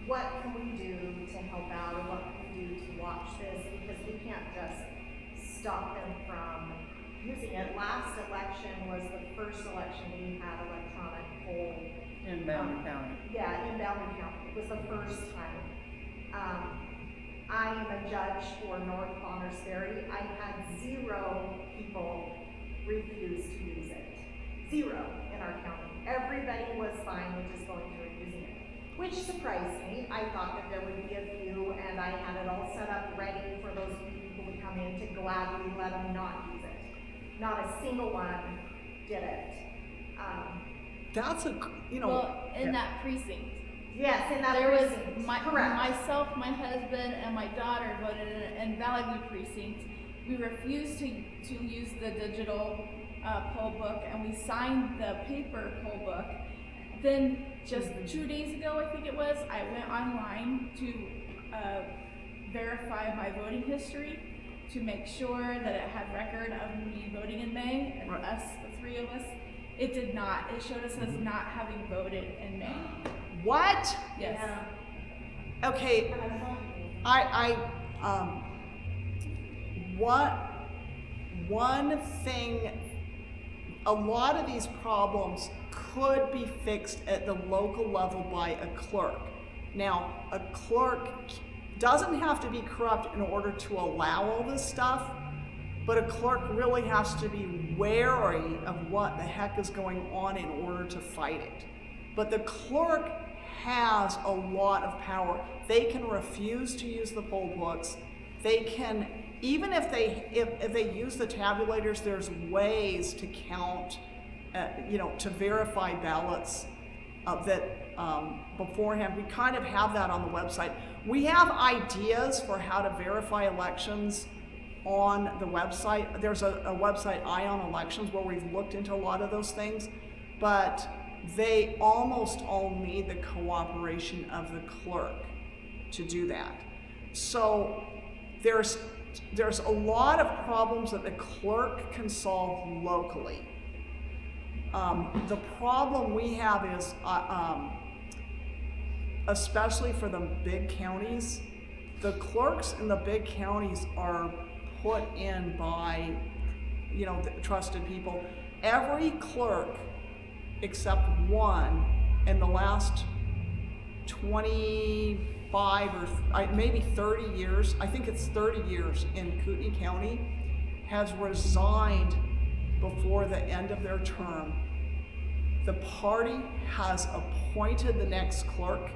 what can we do to help out, or what can we do to watch this? Because we can't just stop them from using it. Last election was the first election we had electronic poll. In Boundary County. Yeah, in Boundary County. It was the first time. I am a judge for North Bonners Ferry. I had 0 people refuse to use it. 0 in our county. Everybody was fine with just going through and using it, which surprised me. I thought that there would be a few, and I had it all set up ready for those people to come in to gladly let them not use it. Not a single one did it. That's Well, in that precinct. Yes, in that There was precinct. myself, my husband, and my daughter voted in Valley View precinct. We refused to use the digital poll book, and we signed the paper poll book. Then just 2 days ago, I think it was, I went online to verify my voting history to make sure that it had record of me voting in May, and Right. us, the 3 of us. It did not. It showed us as not having voted in May. What? Yes. Yeah. Okay, one thing, a lot of these problems could be fixed at the local level by a clerk. Now, a clerk doesn't have to be corrupt in order to allow all this stuff, but a clerk really has to be wary of what the heck is going on in order to fight it. But the clerk has a lot of power. They can refuse to use the poll books. They can, even if they use the tabulators, there's ways to count, to verify ballots beforehand. We kind of have that on the website. We have ideas for how to verify elections on the website. There's a website, Ion Elections, where we've looked into a lot of those things, but they almost all need the cooperation of the clerk to do that. So there's a lot of problems that the clerk can solve locally. The problem we have is, especially for the big counties, the clerks in the big counties are put in by, the trusted people. Every clerk except one in the last 25 or maybe 30 years, I think it's 30 years in Kootenai County, has resigned before the end of their term. The party has appointed the next clerk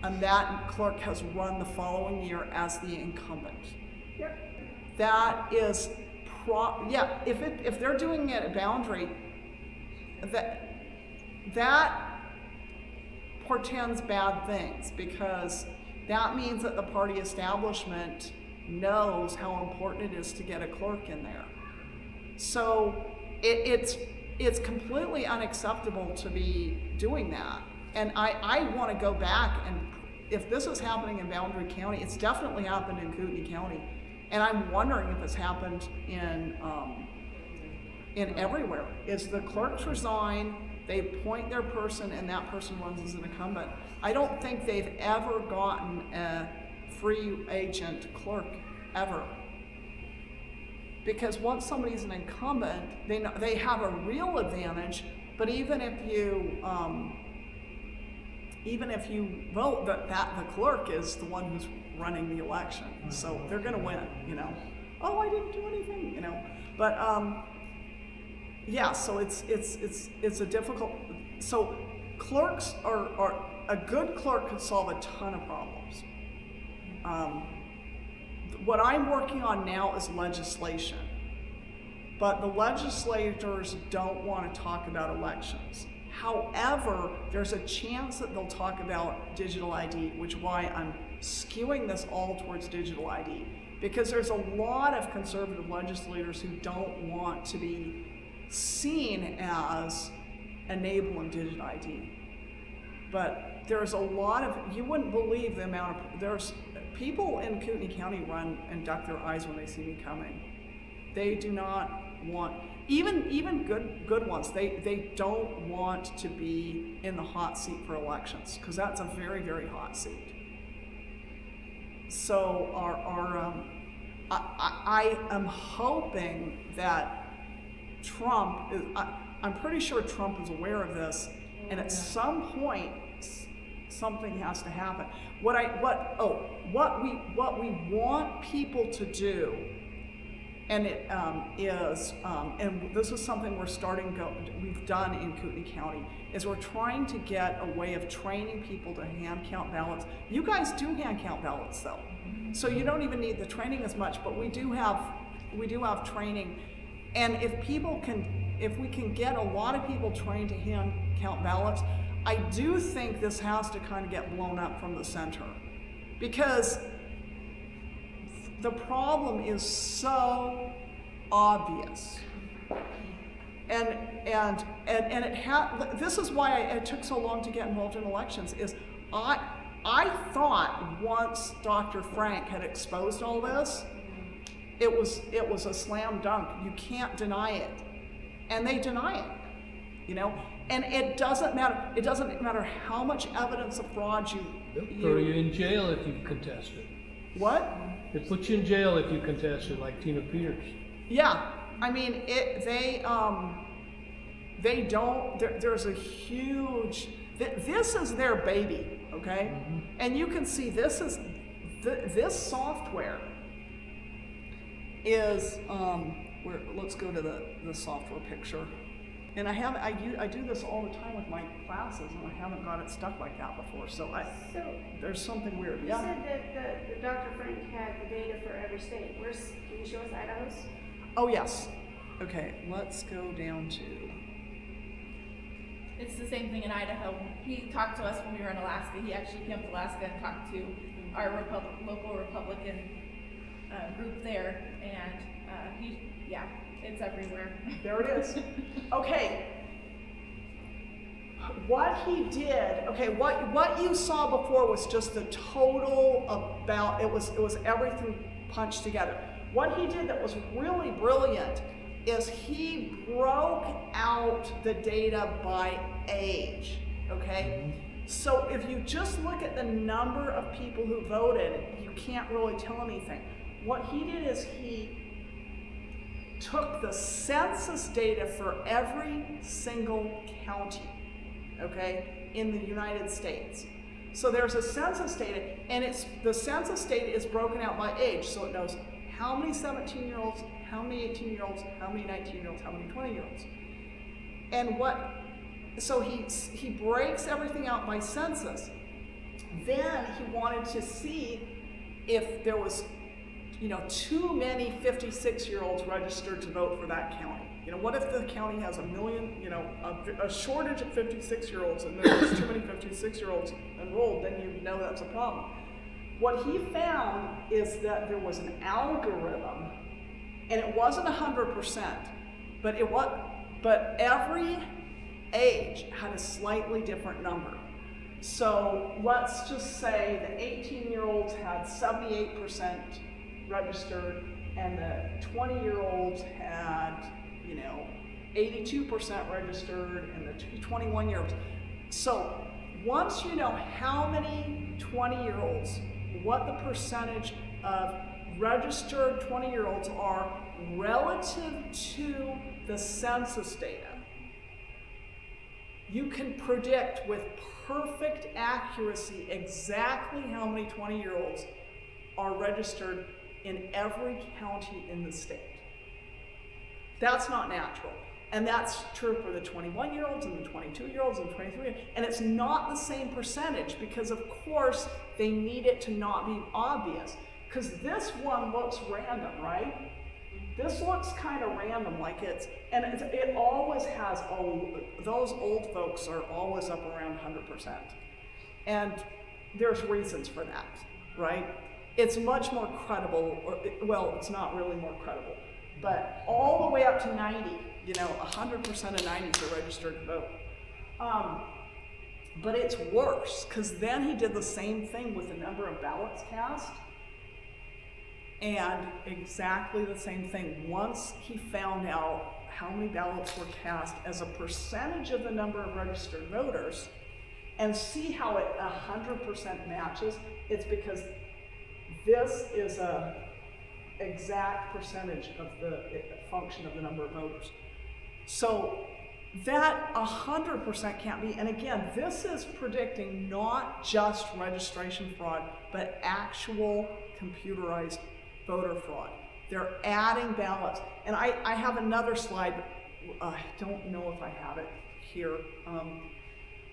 and that clerk has run the following year as the incumbent. Yep. That is if they're doing it at Boundary, that portends bad things, because that means that the party establishment knows how important it is to get a clerk in there. So it's completely unacceptable to be doing that. And I want to go back, and if this is happening in Boundary County, it's definitely happened in Kootenai County. And I'm wondering if it's happened in everywhere. Is the clerks resign, they appoint their person, and that person runs as an incumbent. I don't think they've ever gotten a free agent clerk, ever. Because once somebody's an incumbent, they have a real advantage, but even if you vote that the clerk is the one who's running the election, so they're going to win, Oh, I didn't do anything, But yeah, so it's a difficult. So clerks are a good clerk could solve a ton of problems. What I'm working on now is legislation, but the legislators don't want to talk about elections. However, there's a chance that they'll talk about digital ID, which is why I'm skewing this all towards digital ID, because there's a lot of conservative legislators who don't want to be seen as enabling digital ID. But there's a lot of, you wouldn't believe the amount of, there's people in Kootenai County run and duck their eyes when they see me coming. They do not want, even good ones, they don't want to be in the hot seat for elections, because that's a very, very hot seat. So I am hoping that Trump is, I'm pretty sure Trump is aware of this, and at some point something has to happen. What we want people to do, and it is, and this is something we've done in Kootenai County, is we're trying to get a way of training people to hand count ballots. You guys do hand count ballots though, so you don't even need the training as much, but we do have training. And if we can get a lot of people trained to hand count ballots, I do think this has to kind of get blown up from the center, because the problem is so obvious. And this is why it took so long to get involved in elections, is I thought once Dr. Frank had exposed all this, it was a slam dunk. You can't deny it. And they deny it, And it doesn't matter. It doesn't matter how much evidence of fraud They'll throw you in jail if you contest it. What? They put you in jail if you contest it, like Tina Peters. Yeah, I mean, they don't. There's a huge. This is their baby, okay? Mm-hmm. And you can see this software is let's go to the software picture. And I do this all the time with my classes, and I haven't got it stuck like that before. So there's something weird. You said that Dr. Frank had the data for every state. Can you show us Idaho's? Oh yes. Okay, let's go down to. It's the same thing in Idaho. He talked to us when we were in Alaska. He actually came to Alaska and talked to our local Republican group there, and it's everywhere. There it is. Okay. What he did, what you saw before was just the total about, it was everything punched together. What he did that was really brilliant is he broke out the data by age, okay? So if you just look at the number of people who voted, you can't really tell anything. What he did is he took the census data for every single county, okay, in the United States. So there's a census data, and the census data is broken out by age, so it knows how many 17-year-olds, how many 18-year-olds, how many 19-year-olds, how many 20-year-olds. And so he breaks everything out by census. Then he wanted to see if there was, too many 56-year-olds registered to vote for that county. What if the county has a million, a shortage of 56-year-olds and there's too many 56-year-olds enrolled, then you know that's a problem. What he found is that there was an algorithm, and it wasn't 100%, but every age had a slightly different number. So let's just say the 18-year-olds had 78% registered, and the 20-year-olds had, 82% registered, and the 21-year-olds. So once you know how many 20-year-olds, what the percentage of registered 20-year-olds are relative to the census data, you can predict with perfect accuracy exactly how many 20-year-olds are registered in every county in the state. That's not natural. And that's true for the 21-year-olds and the 22-year-olds and the 23-year-olds. And it's not the same percentage because, of course, they need it to not be obvious. Because this one looks random, right? This looks kind of random, it always has, those old folks are always up around 100%. And there's reasons for that, right? It's much more credible, it's not really more credible, but all the way up to 90, 100% of 90s are registered to vote. But it's worse, because then he did the same thing with the number of ballots cast. And exactly the same thing. Once he found out how many ballots were cast as a percentage of the number of registered voters, and see how it 100% matches, it's because this is a exact percentage of the function of the number of voters. So that 100% can't be, and again, this is predicting not just registration fraud, but actual computerized voter fraud. They're adding ballots. And I have another slide, I don't know if I have it here,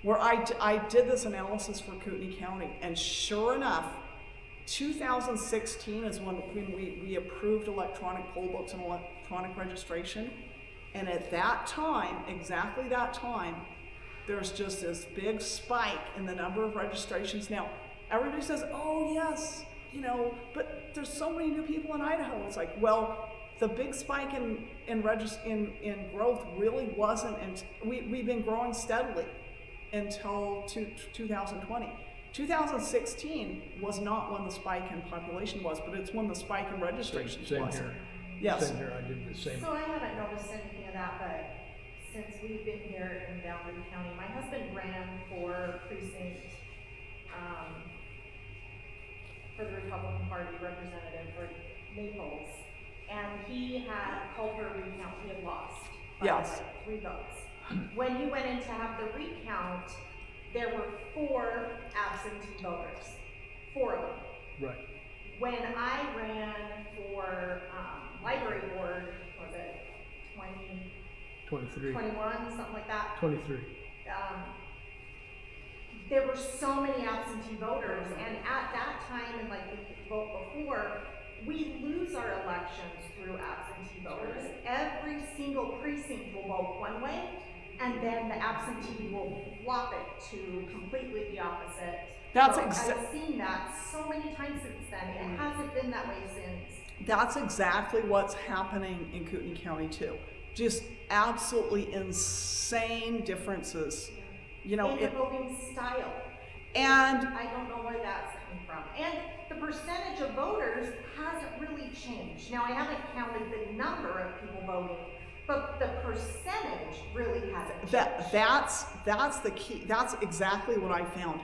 where I did this analysis for Kootenai County, and sure enough, 2016 is when we approved electronic poll books and electronic registration. And at that time, exactly that time, there's just this big spike in the number of registrations. Now, everybody says, oh yes, but there's so many new people in Idaho. It's like, well, the big spike in growth really wasn't, and we've been growing steadily until 2020. 2016 was not when the spike in population was, but it's when the spike in registrations was. Here. Yes. Same here, I did the same. So I haven't noticed anything of that, but since we've been here in Boundary County, my husband ran for precinct, for the Republican Party representative for Naples, and he had called for a recount. He had lost by Yes. 3 votes. When he went in to have the recount, there were 4 absentee voters, 4 of them. Right. When I ran for library board, was it 23. 21, something like that? 23. There were so many absentee voters, and at that time, and like the vote before, we lose our elections through absentee voters. Every single precinct will vote one way, and then the absentee will flop it to completely the opposite. That's I've seen that so many times since then. It hasn't been that way since. That's exactly what's happening in Kootenai County too. Just absolutely insane differences. In the voting style. And I don't know where that's coming from. And the percentage of voters hasn't really changed. Now, I haven't counted the number of people voting, but the percentage really hasn't changed. that's the key. That's exactly what I found.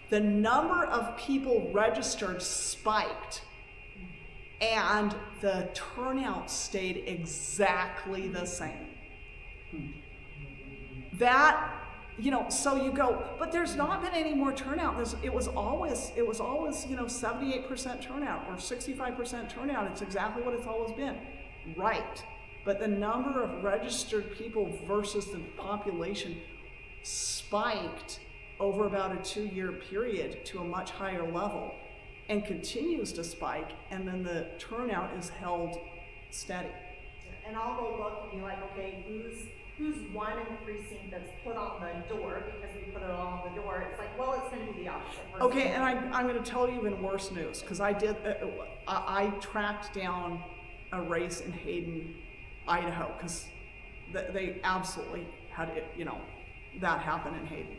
The number of people registered spiked, and the turnout stayed exactly the same. So you go, but there's not been any more turnout. It was always 78% turnout or 65% turnout. It's exactly what it's always been. Right. But the number of registered people versus the population spiked over about a 2-year period to a much higher level and continues to spike, and then the turnout is held steady. And I'll go look and be like, okay, who's one in the precinct that's put on the door, because we put it all on the door. It's like, well, it's gonna be the opposite person. Okay, and I'm gonna tell you even worse news, because I tracked down a race in Hayden, Idaho, because they absolutely had it, you know, that happen in Hayden.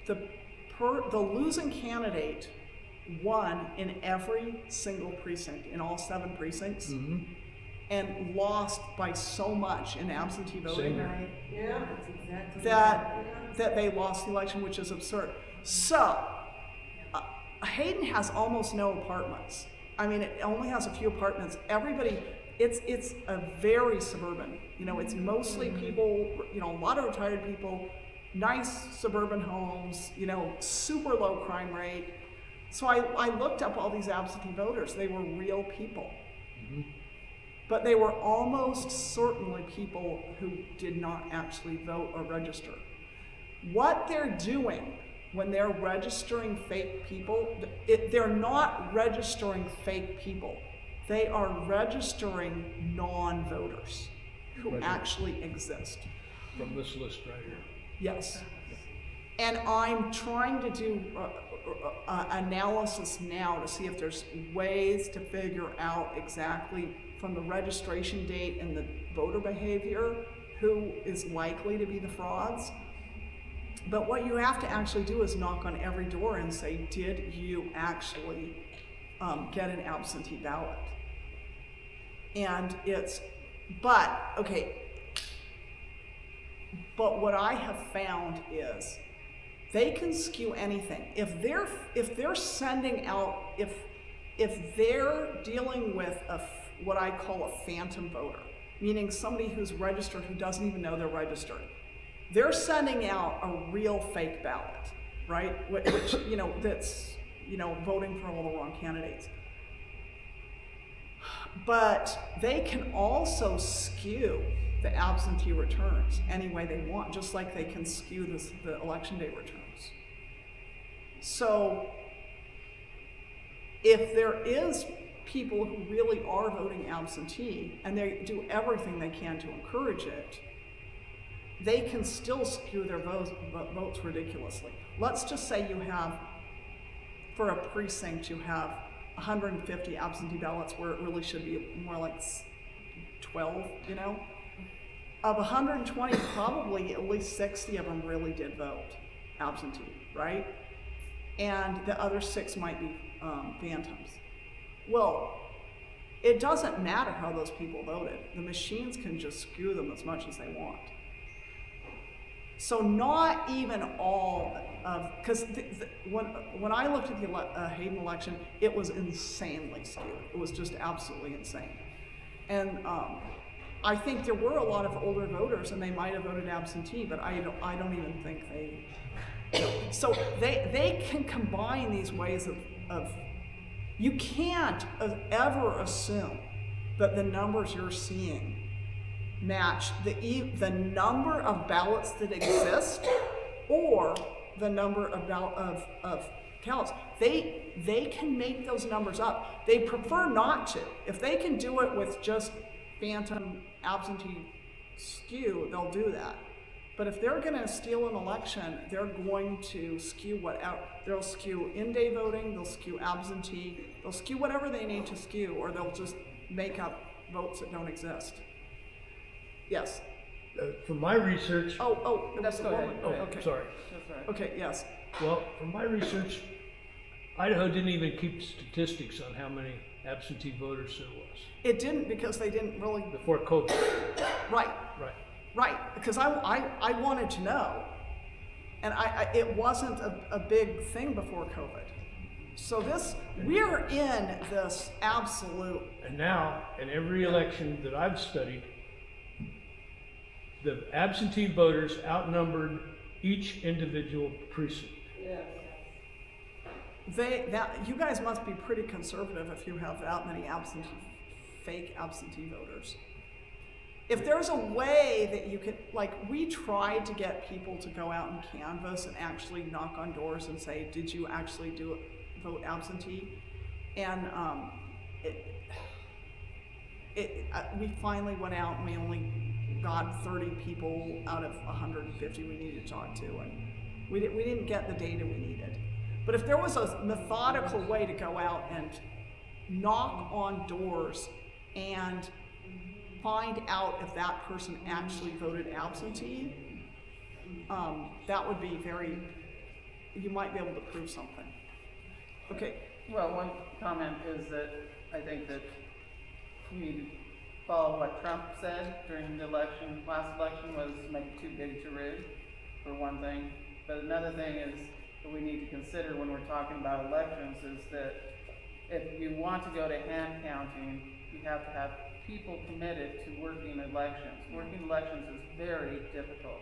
The losing candidate won in every single precinct, in all 7 precincts, and lost by so much in absentee voting that they lost the election, which is absurd. So, Hayden has almost no apartments. I mean, it only has a few apartments. Everybody, it's a very suburban, you know, it's mostly people, you know, a lot of retired people, nice suburban homes, you know, super low crime rate. So I looked up all these absentee voters. They were real people. But they were almost certainly people who did not actually vote or register. What they're doing when they're registering fake people, they're not registering fake people. They are registering non-voters who actually exist. From this list right here. Yes. And I'm trying to do analysis now to see if there's ways to figure out exactly from the registration date and the voter behavior who is likely to be the frauds. But what you have to actually do is knock on every door and say, did you actually get an absentee ballot? And but what I have found is they can skew anything. If they're sending out, if they're dealing with what I call a phantom voter, meaning somebody who's registered who doesn't even know they're registered, they're sending out a real fake ballot, right? Which you know, that's, you know, voting for all the wrong candidates. But they can also skew the absentee returns any way they want, just like they can skew the election day returns. So if there is people who really are voting absentee and they do everything they can to encourage it, they can still skew their votes ridiculously. Let's just say you have, for a precinct, you have 150 absentee ballots where it really should be more like 12, you know? Of 120, probably at least 60 of them really did vote absentee, right? And the other 6 might be phantoms. Well, it doesn't matter how those people voted. The machines can just skew them as much as they want. So not even all of, because when I looked at the Hayden election, it was insanely skewed. It was just absolutely insane. And I think there were a lot of older voters, and they might have voted absentee, but I don't even think they. So they can combine these ways of you can't ever assume that the numbers you're seeing match the number of ballots that exist or the number of counts. They can make those numbers up. They prefer not to. If they can do it with just phantom absentee skew, they'll do that. But if they're going to steal an election, they're going to skew they'll skew in-day voting, they'll skew absentee, they'll skew whatever they need to skew, or they'll just make up votes that don't exist. Yes. From my research. That's the one. Go ahead. Okay. Sorry. Okay. Yes. Well, from my research, Idaho didn't even keep statistics on how many absentee voters there was. It didn't, because they didn't really. Before COVID. Right. Right. Right. Because I wanted to know, and it wasn't a big thing before COVID. So we're in this absolute. And now, in every election that I've studied, the absentee voters outnumbered each individual precinct. You guys must be pretty conservative if you have that many fake absentee voters. If there's a way that you could, like, we tried to get people to go out and canvass and actually knock on doors and say, did you actually vote absentee? And we finally went out and we only got 30 people out of 150 we needed to talk to, and we didn't get the data we needed. But if there was a methodical way to go out and knock on doors and find out if that person actually voted absentee, that would be you might be able to prove something. Okay. Well, one comment is that I think that we need to follow what Trump said during the election. Last election was make it too big to rig, for one thing. But another thing is that we need to consider when we're talking about elections is that if you want to go to hand counting, you have to have people committed to working elections. Working elections is very difficult.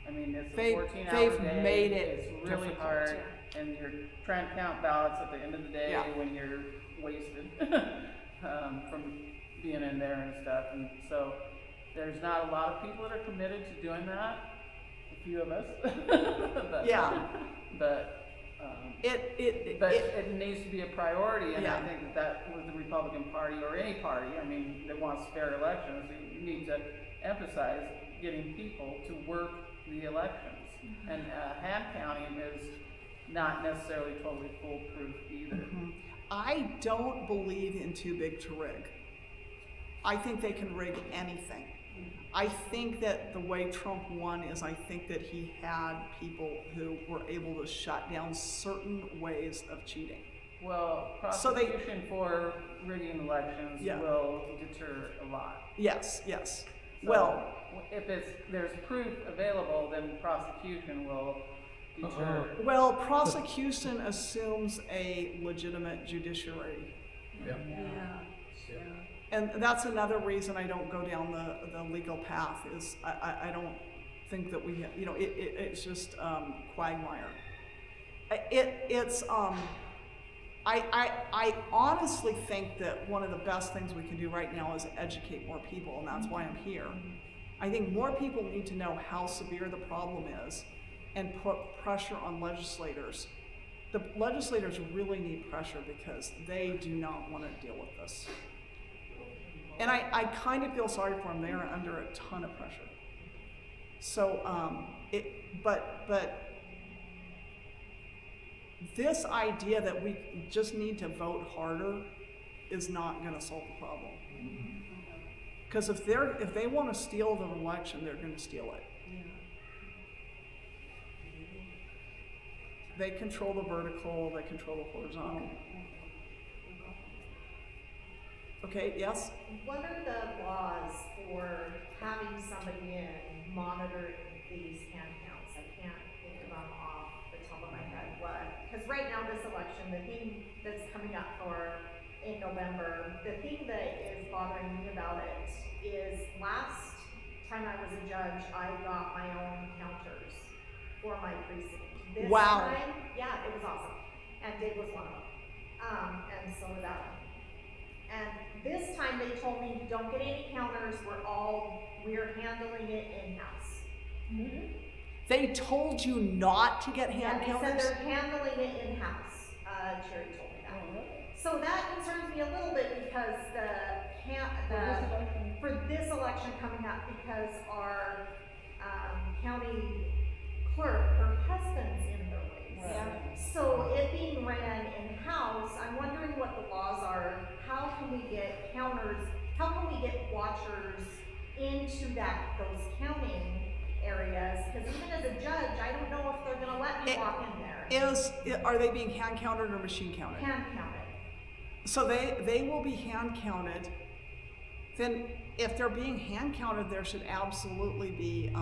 I mean, it's a 14-hour day. Made it It's really difficult. hard, and you're trying to count ballots at the end of the day when you're wasted from being in there and stuff. And so there's not a lot of people that are committed to doing that. A few of us. But it needs to be a priority, and I think that with the Republican Party or any party, I mean, that wants fair elections, you need to emphasize getting people to work the elections. And hand counting is not necessarily totally foolproof either. I don't believe in too big to rig. I think they can rig anything. I think that the way Trump won is I think that he had people who were able to shut down certain ways of cheating. Well, prosecution for rigging elections will deter a lot. Yes. So well, if there's proof available, then prosecution will deter. Well, prosecution assumes a legitimate judiciary. And that's another reason I don't go down the legal path is I don't think that we, it's just quagmire. I honestly think that one of the best things we can do right now is educate more people, and that's why I'm here. I think more people need to know how severe the problem is and put pressure on legislators. The legislators really need pressure because they do not want to deal with this. And I kind of feel sorry for them. They are under a ton of pressure. So, but this idea that we just need to vote harder is not going to solve the problem. Because if they want to steal the election, they're going to steal it. They control the vertical. They control the horizontal. Okay, yes? What are the laws for having somebody in monitoring these hand counts? I can't think of them off the top of my head. Because right now this election, the thing that's coming up in November, the thing that is bothering me about it is last time I was a judge, I got my own counters for my precinct. This time, it was awesome. And Dave was one of them. And so was that one. And this time they told me, don't get any counters, we're handling it in-house. They told you not to get hand counters? They said they're handling it in-house. Cherry told me that. So that concerns me a little bit because for this election coming up, because our county clerk, her husband's in the race. So it being ran in-house, I'm wondering what the laws are. How can we get counters, how can we get watchers into those counting areas? Because even as a judge, I don't know if they're gonna let me walk in there. Are they being hand counted or machine counted? Hand counted. So they will be hand counted. Then if they're being hand counted, there should absolutely be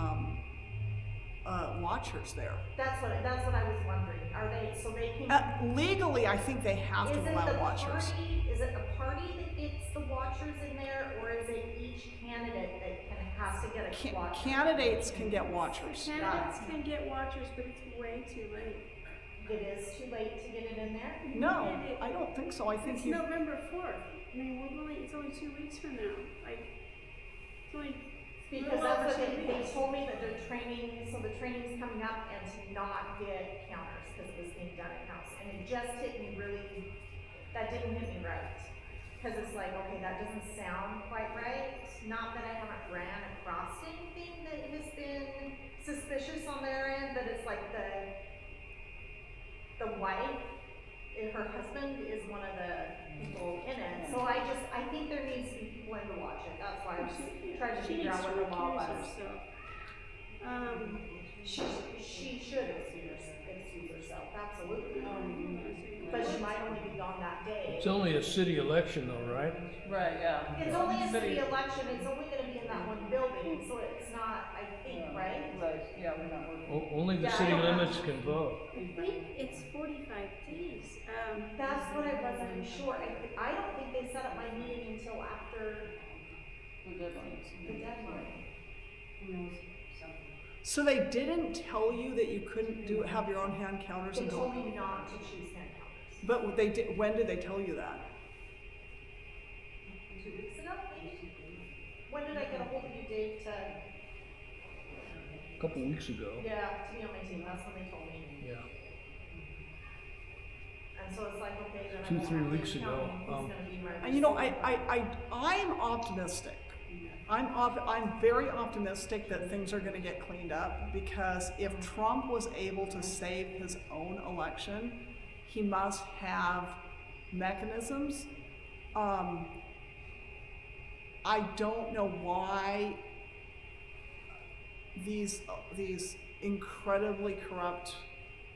watchers there. That's what I was wondering. Are they, so they can... legally, I think they have to allow watchers. Is it the party that gets the watchers in there, or is it each candidate that has to get a watcher? Candidates can get watchers. Candidates can get watchers, but it's way too late. It is too late to get it in there? No, I don't think so. I think it's November 4th. I mean, it's only 2 weeks from now. Like, it's only Because that's what they told me that their training, so the training's coming up and to not get counters because it was being done in-house. And it just hit me really, that didn't hit me right. Because it's like, okay, that doesn't sound quite right. Not that I haven't ran across anything that has been suspicious on their end, but it's like the wife, her husband is one of the people in it. So I think there needs to be people in to watch it. That's why I was trying to figure out what the law was. She should excuse herself, absolutely. But she might only be gone that day. It's only a city election though, right? Right, yeah. It's only a city election, it's only gonna be in that one building, so it's not, I think, right? Right, yeah, we're not working. Only the Yeah, I city don't know. limits can vote. I think it's 45 days. That's what I wasn't sure. I don't think they set up my meeting until after The deadline. the deadline. Who knows, something. So they didn't tell you that you couldn't have your own hand counters They until, told me not to choose hand counters. but they did, when did they tell you that? 2 weeks ago, maybe? When did I get a hold of you, Dave, to, A couple weeks ago. yeah, to be on my team? That's when they told me. Yeah. And so it's like, okay, then I 2, won't 3 have weeks to ago, count who's gonna be my And you know, receiver. I'm optimistic. I'm very optimistic that things are gonna get cleaned up, because if Trump was able to save his own election, he must have mechanisms. I don't know why these incredibly corrupt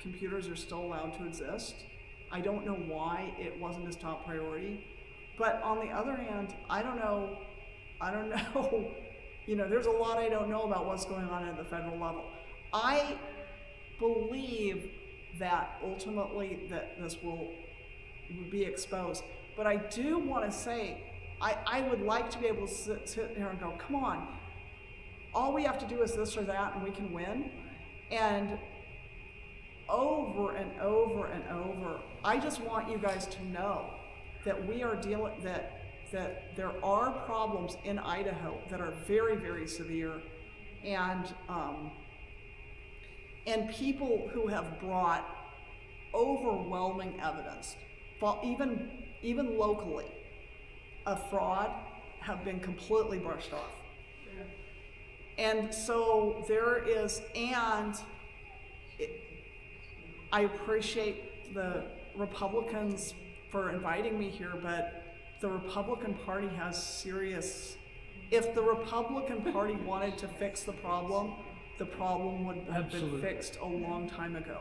computers are still allowed to exist. I don't know why it wasn't his top priority. But on the other hand, I don't know, you know, there's a lot I don't know about what's going on at the federal level. I believe that ultimately that this will be exposed. But I do want to say, I would like to be able to sit there and go, come on, all we have to do is this or that and we can win. And over and over and over, I just want you guys to know that we are dealing, that there are problems in Idaho that are very, very severe, and people who have brought overwhelming evidence, even locally, of fraud have been completely brushed off. And so there is, I appreciate the Republicans for inviting me here, but the Republican Party has serious, if the Republican Party wanted to fix the problem would have been fixed a long time ago.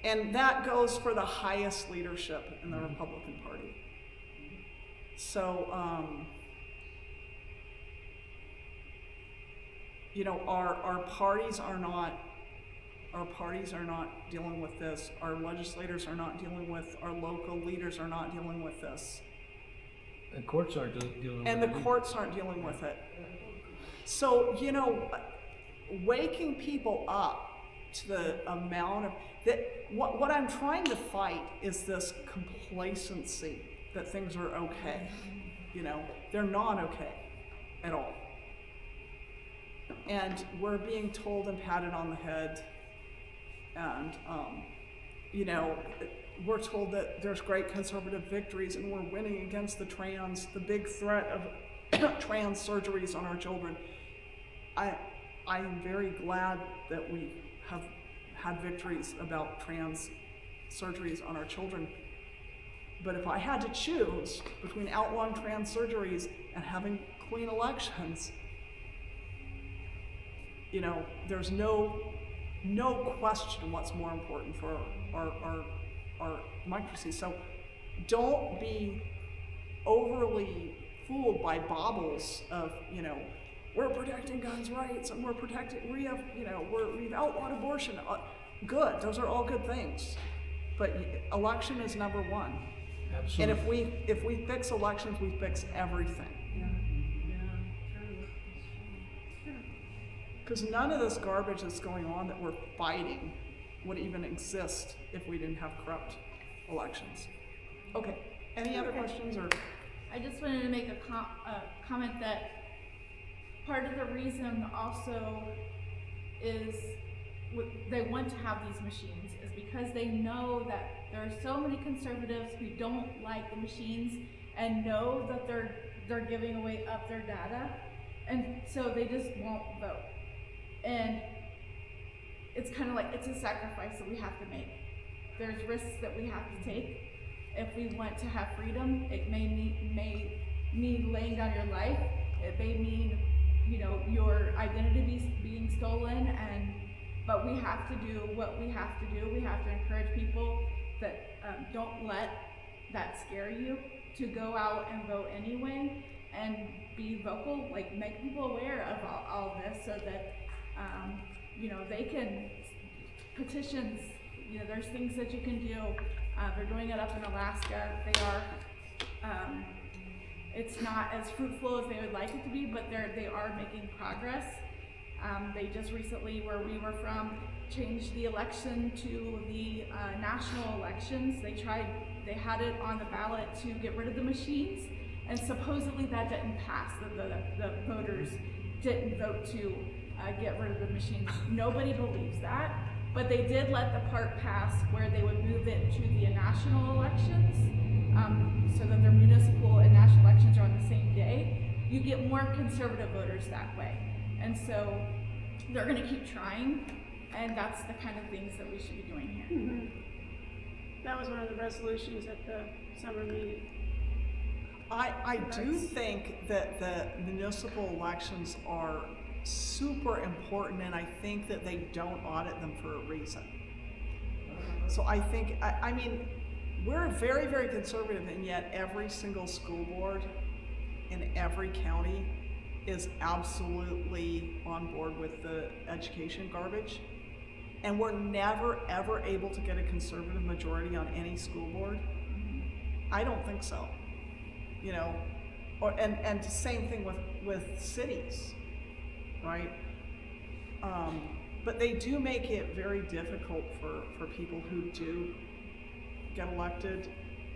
And that goes for the highest leadership in the Republican Party. So, you know, our parties are not dealing with this. Our legislators are not dealing with, our local leaders are not dealing with this. And courts aren't dealing with it. And the courts aren't dealing with it. So, you know, waking people up to the amount of, what I'm trying to fight is this complacency that things are okay. You know, they're not okay at all. And we're being told and patted on the head, and you know, we're told that there's great conservative victories and we're winning against the big threat of trans surgeries on our children. I'm very glad that we have had victories about trans surgeries on our children. But if I had to choose between outlawing trans surgeries and having clean elections, you know, there's no question what's more important for our democracy. So don't be overly fooled by baubles of, you know, we're protecting guns' rights and we've outlawed abortion. Good, those are all good things. But election is number one. Absolutely. And if we fix elections, we fix everything. Because none of this garbage that's going on that we're fighting would even exist if we didn't have corrupt elections. Okay, any other questions or? I just wanted to make a comment that part of the reason also is they want to have these machines is because they know that there are so many conservatives who don't like the machines and know that they're giving away up their data, and so they just won't vote. And it's kind of like, it's a sacrifice that we have to make. There's risks that we have to take if we want to have freedom. It may mean laying down your life. It may mean, you know, your identity being stolen, but we have to do what we have to do. We have to encourage people that don't let that scare you to go out and vote anyway and be vocal, like make people aware of all this so that, you know, they can petitions, you know, there's things that you can do. They're doing it up in Alaska. They are, it's not as fruitful as they would like it to be, but they are making progress. They just recently, where we were from, changed the election to the national elections. They had it on the ballot to get rid of the machines, and supposedly that didn't pass. The voters didn't vote to get rid of the machines. Nobody believes that, but they did let the part pass where they would move it to the national elections, so that their municipal and national elections are on the same day. You get more conservative voters that way. And so they're going to keep trying, and that's the kind of things that we should be doing here. Mm-hmm. That was one of the resolutions at the summer meeting. I do think that the municipal elections are super important, and I think that they don't audit them for a reason. So I think, I mean, we're very, very conservative, and yet every single school board in every county is absolutely on board with the education garbage. And we're never, ever able to get a conservative majority on any school board. I don't think so. You know, and the same thing with cities, right? But they do make it very difficult for people who do get elected.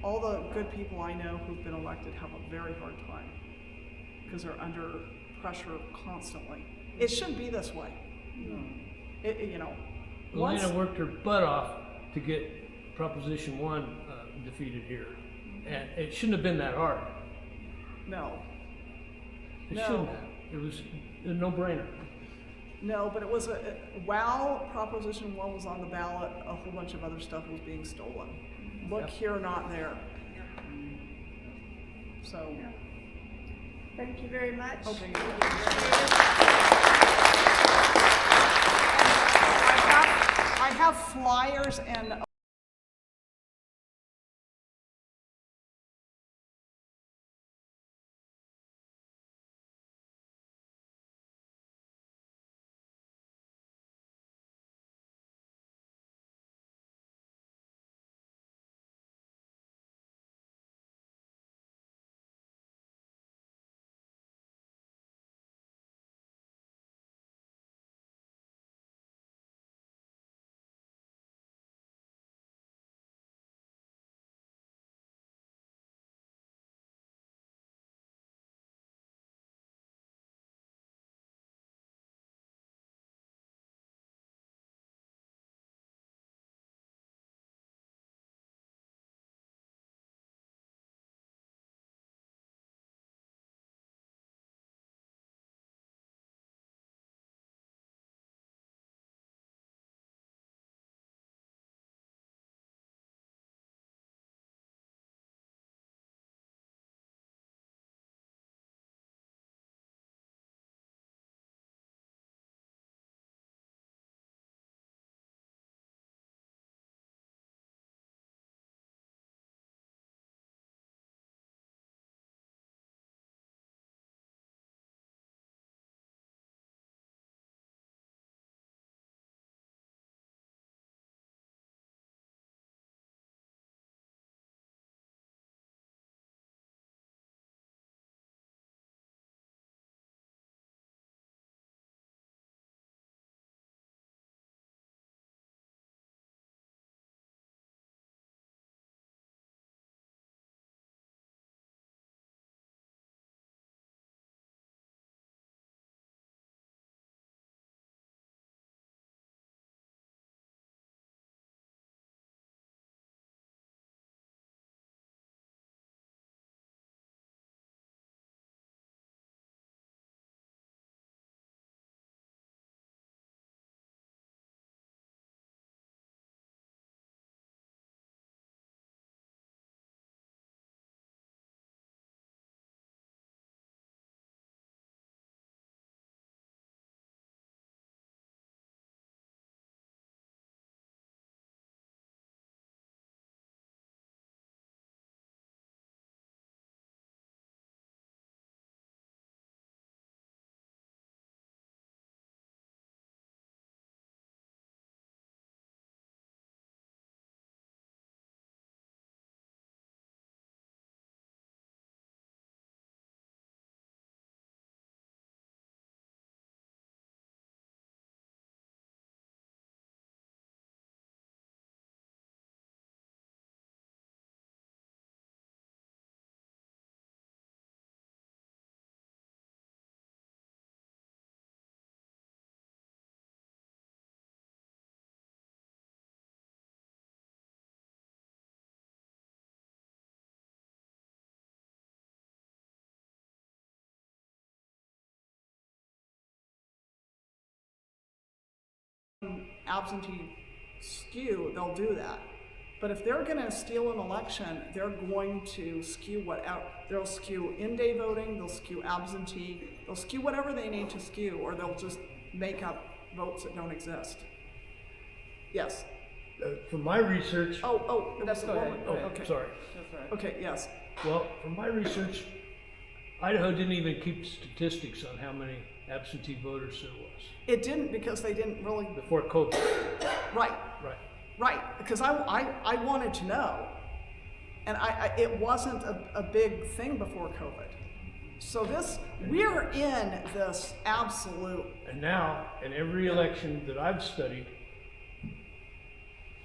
All the good people I know who've been elected have a very hard time because they're under pressure constantly. It shouldn't be this way. You know. Elena worked her butt off to get Proposition 1 defeated here. And it shouldn't have been that hard. No. It shouldn't have. It was a no-brainer. No, but it was while Proposition 1 was on the ballot, a whole bunch of other stuff was being stolen. Look here, not there. So. Yeah. Thank you very much. Okay. I have flyers and absentee skew, they'll do that. But if they're going to steal an election, they're going to skew they'll skew in-day voting, they'll skew absentee, they'll skew whatever they need to skew, or they'll just make up votes that don't exist. Yes. From my research. There was a Go ahead. woman. Oh, Okay. sorry. That's right. Okay. Yes. Well, from my research, Idaho didn't even keep statistics on how many absentee voters there was It didn't, because they didn't really. before COVID. Right. Right. Right. Because I wanted to know, and it wasn't a big thing before COVID. So we're in this absolute. And now, in every election that I've studied,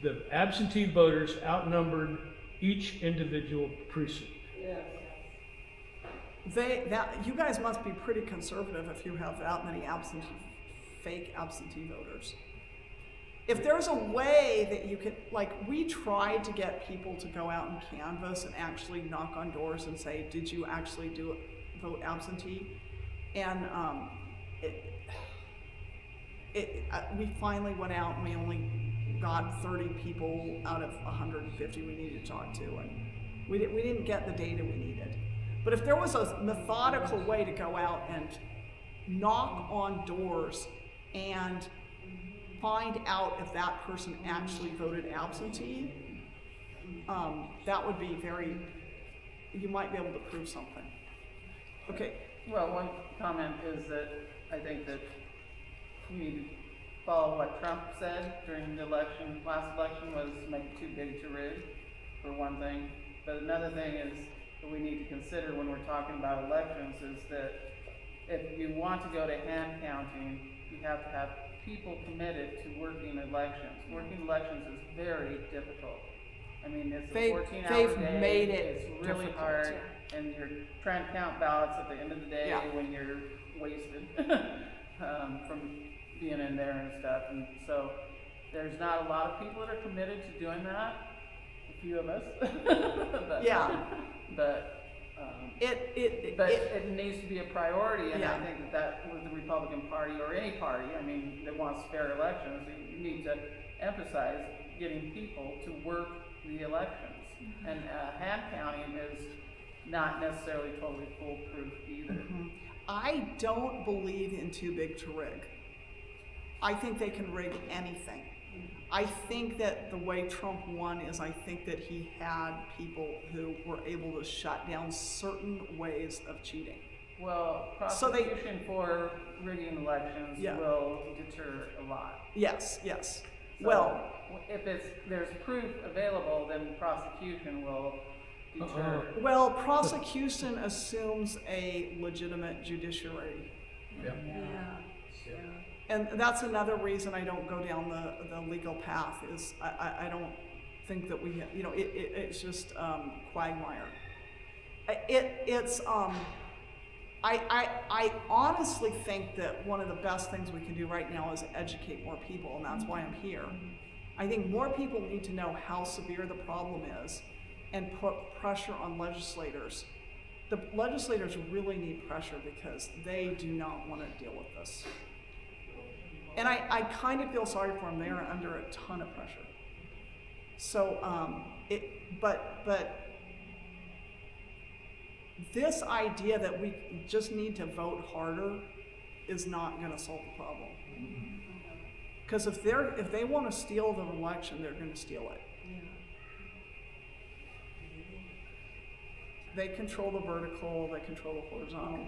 the absentee voters outnumbered each individual precinct. You guys must be pretty conservative if you have that many fake absentee voters. If there's a way that you could, like, we tried to get people to go out and canvass and actually knock on doors and say, did you actually vote absentee? And we finally went out and we only got 30 people out of 150 we needed to talk to, and we didn't get the data we needed. But if there was a methodical way to go out and knock on doors and find out if that person actually voted absentee, that would be you might be able to prove something. Okay. Well, one comment is that I think that we need to follow what Trump said during the last election was make it too big to rig, for one thing. But another thing is that we need to consider when we're talking about elections is that if you want to go to hand counting, you have to have people committed to working elections. Working elections is very difficult. I mean, it's a 14-hour day. Made it it's really difficult. hard, and you're trying to count ballots at the end of the day when you're wasted from being in there and stuff. And so there's not a lot of people that are committed to doing that. A few of us. But it needs to be a priority, and I think that with the Republican Party or any party, I mean, that wants fair elections, you need to emphasize getting people to work the elections. And hand counting is not necessarily totally foolproof either. I don't believe in too big to rig. I think they can rig anything. I think that the way Trump won is I think that he had people who were able to shut down certain ways of cheating. Well, prosecution for rigging elections will deter a lot. Yes. So well, if there's proof available, then prosecution will deter. Well, prosecution assumes a legitimate judiciary. Yeah. And that's another reason I don't go down the legal path is I don't think that it's just quagmire. I honestly think that one of the best things we can do right now is educate more people, and that's why I'm here. I think more people need to know how severe the problem is and put pressure on legislators. The legislators really need pressure because they do not want to deal with this. And I kind of feel sorry for them. They are under a ton of pressure. So, but this idea that we just need to vote harder is not going to solve the problem. Because if they want to steal the election, they're going to steal it. They control the vertical. They control the horizontal.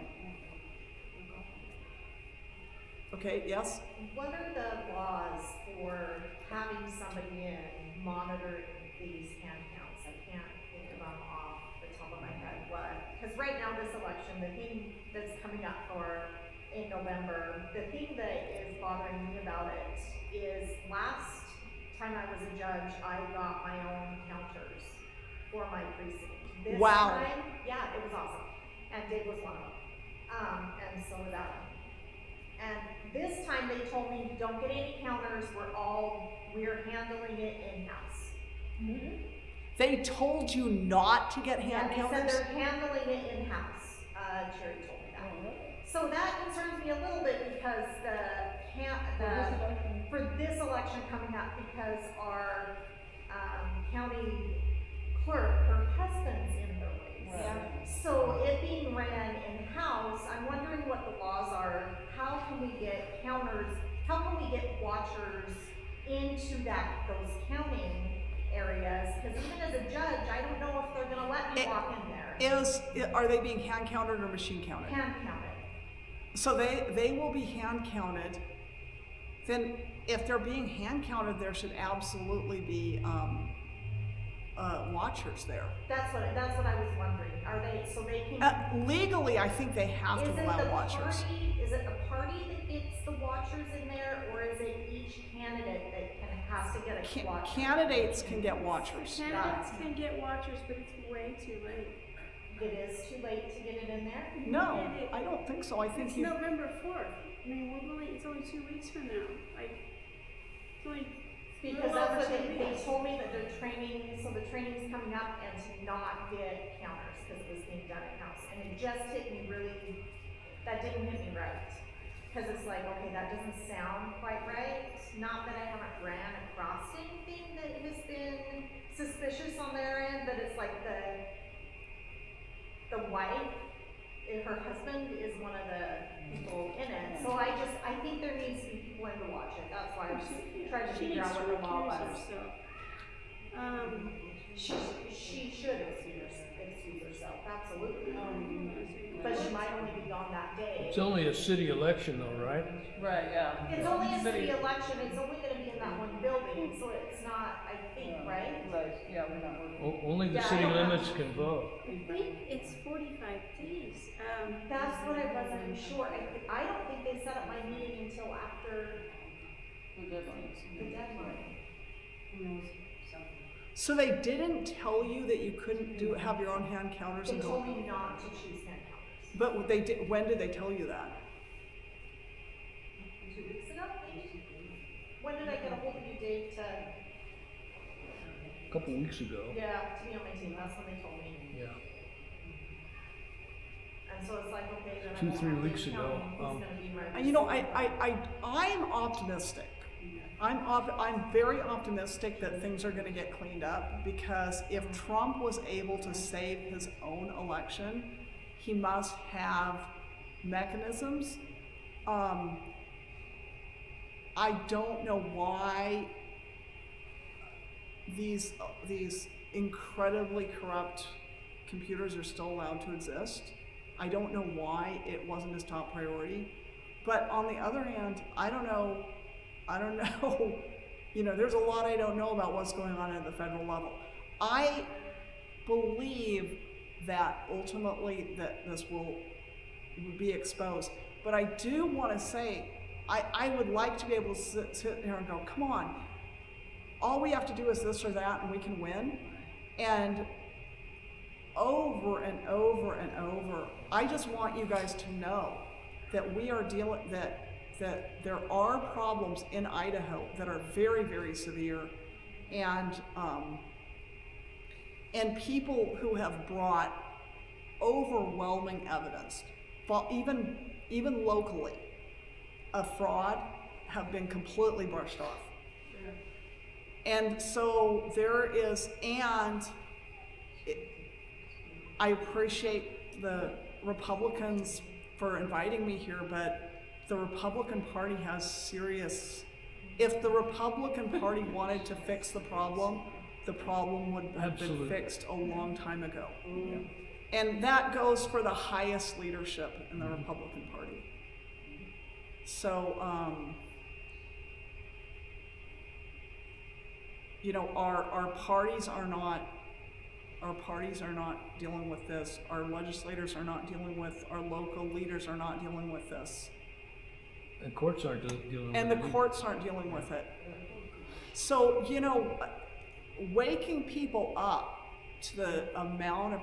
Okay, yes? What are the laws for having somebody in monitoring these hand counts? I can't think of them off the top of my head. Because right now this election, the thing that's coming up in November, the thing that is bothering me about it is last time I was a judge, I got my own counters for my precinct. This time, it was awesome. And Dave was one of them. And so was Adam. And this time they told me, don't get any counters, we're handling it in-house. They told you not to get hand counters? They said they're handling it in-house. Cherry told me that. So that concerns me a little bit because for this election coming up, because our, county clerk, her husband's in the race. Right. So it being ran in-house, I'm wondering what the laws are. How can we get counters, how can we get watchers into those counting areas? Cause even as a judge, I don't know if they're gonna let me walk in there. Are they being hand counted or machine counted? Hand counted. So they will be hand counted. Then if they're being hand counted, there should absolutely be watchers there. That's what I was wondering. Are they, so they can? Legally, I think they have to allow watchers. Is it the party that gets the watchers in there, or is it each candidate that has to get a watcher? Candidates can get watchers. Candidates can get watchers, but it's way too late. It is too late to get it in there? No, I don't think so. I think It's November 4th. I mean, it's only 2 weeks from now. It's only Because that's what they told me, that they're training, so the training's coming up, and to not get counters, because it was being done in-house. And it just hit me really, that didn't hit me right. Because it's like, okay, that doesn't sound quite right. Not that I haven't ran across anything that has been suspicious on their end, but it's like the wife, her husband is one of the people in it. So I think there needs to be people in to watch it. That's why I was trying to figure out what the law was. She should excuse herself, absolutely. But she might only be gone that day. It's only a city election though, right? Right, yeah. It's only a city election, it's only gonna be in that one building, so it's not, I think, right? Right, yeah, we're not working. Only the Yeah, I city don't know. limits can vote. I think it's 45 days. That's what I wasn't sure. I don't think they set up my meeting until after The deadline. the deadline. So they didn't tell you that you couldn't have your own hand counters They until. told me not to choose hand counters. But they did. When did they tell you that? 2 weeks ago? When did I get a hold of you, Dave, to, A couple weeks ago. yeah, to be on my team? That's when they told me. Yeah. And so it's like, okay, then I 2-3 won't have weeks to ago, count. Who's gonna be my You know, receiver? I'm optimistic. I'm very optimistic that things are going to get cleaned up, because if Trump was able to save his own election, he must have mechanisms. I don't know why these incredibly corrupt computers are still allowed to exist. I don't know why it wasn't his top priority. But on the other hand, I don't know. You know, there's a lot I don't know about what's going on at the federal level. I believe that ultimately that this will be exposed. But I do want to say, I would like to be able to sit here and go, come on, all we have to do is this or that and we can win. And over and over and over, I just want you guys to know that we are dealing, that there are problems in Idaho that are very, very severe, and people who have brought overwhelming evidence, even locally, of fraud have been completely brushed off. And so there is, I appreciate the Republicans for inviting me here, but the Republican Party has serious, if the Republican Party wanted to fix the problem would have been fixed a long time ago. Yeah. And that goes for the highest leadership in the Republican Party. So, you know, our parties are not dealing with this. Our legislators are not dealing with, our local leaders are not dealing with this. And courts aren't dealing with it. And the courts aren't dealing with it. So, you know, waking people up to the amount of,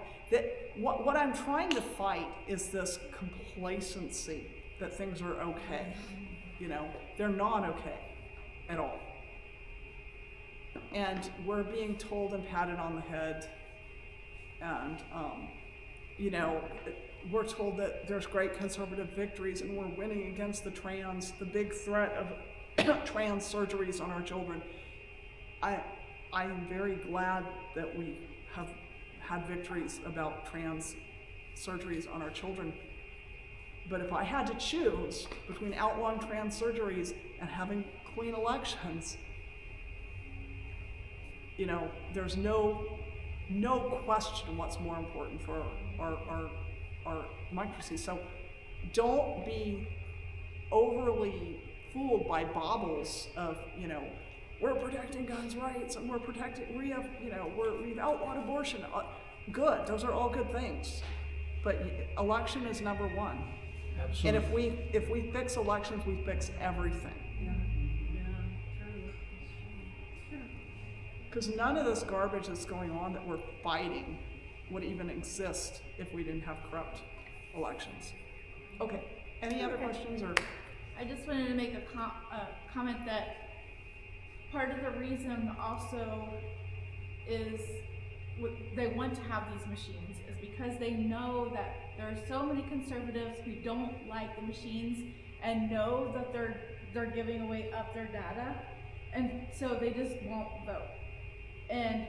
what I'm trying to fight is this complacency that things are okay. You know, they're not okay at all. And we're being told and patted on the head, and you know, we're told that there's great conservative victories and we're winning against the trans. The big threat of trans surgeries on our children. I'm very glad that we have had victories about trans surgeries on our children. But if I had to choose between outlawing trans surgeries and having clean elections, you know, there's no question what's more important for our democracy. So don't be overly fooled by baubles of, you know, we're protecting guns' rights and we're protecting, we've outlawed abortion. Good, those are all good things. But election is number one. Absolutely. And if we fix elections, we fix everything. Because none of this garbage that's going on that we're fighting would even exist if we didn't have corrupt elections. Okay, any other questions or? I just wanted to make a comment that part of the reason also is they want to have these machines is because they know that there are so many conservatives who don't like the machines and know that they're giving away up their data, and so they just won't vote. And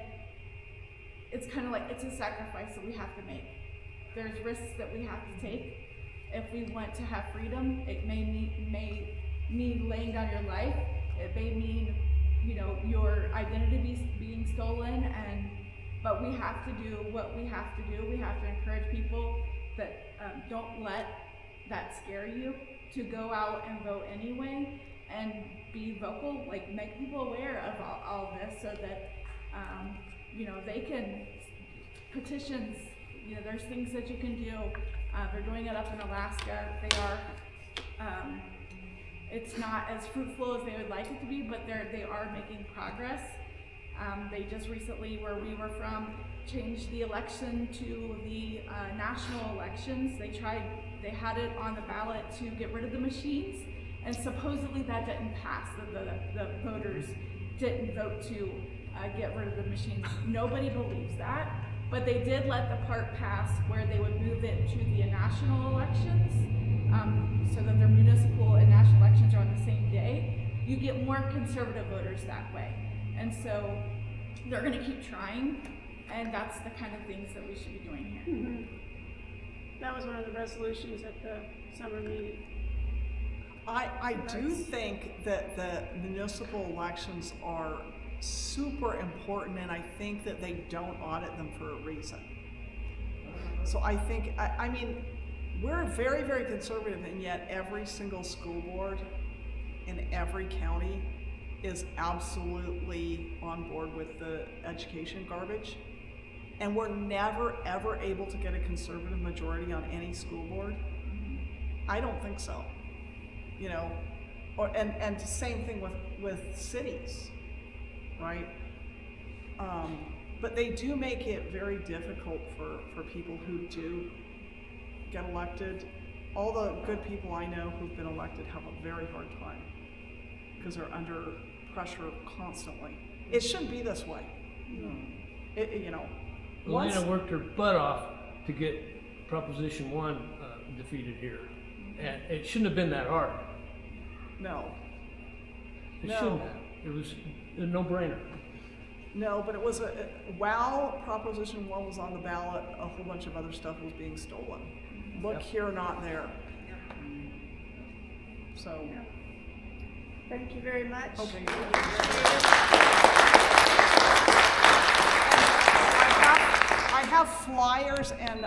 it's kind of like, it's a sacrifice that we have to make. There's risks that we have to take. If we want to have freedom, it may mean laying down your life. It may mean, you know, your identity being stolen, but we have to do what we have to do. We have to encourage people that don't let that scare you to go out and vote anyway and be vocal, like make people aware of all of this so that you know, they can petitions, you know, there's things that you can do. They're doing it up in Alaska. They are, it's not as fruitful as they would like it to be, but they are making progress. They just recently, where we were from, changed the election to the national elections. They had it on the ballot to get rid of the machines, and supposedly that didn't pass. The voters didn't vote to get rid of the machines. Nobody believes that, but they did let the part pass where they would move it to the national elections, so that their municipal and national elections are on the same day. You get more conservative voters that way, and so they're going to keep trying, and that's the kind of things that we should be doing here. Mm-hmm. That was one of the resolutions at the summer meeting. I do think that the municipal elections are super important, and I think that they don't audit them for a reason. So I think, I mean, we're very, very conservative, and yet every single school board in every county is absolutely on board with the education garbage. And we're never, ever able to get a conservative majority on any school board. I don't think so. You know, and the same thing with cities. Right? But they do make it very difficult for people who do get elected. All the good people I know who've been elected have a very hard time because they're under pressure constantly. It shouldn't be this way. You know. Elena worked her butt off to get Proposition 1 defeated here. And it shouldn't have been that hard. No. It shouldn't have. It was a no-brainer. No, but it was while Proposition 1 was on the ballot, a whole bunch of other stuff was being stolen. Look here, not there. So. Thank you very much. Okay. I have flyers and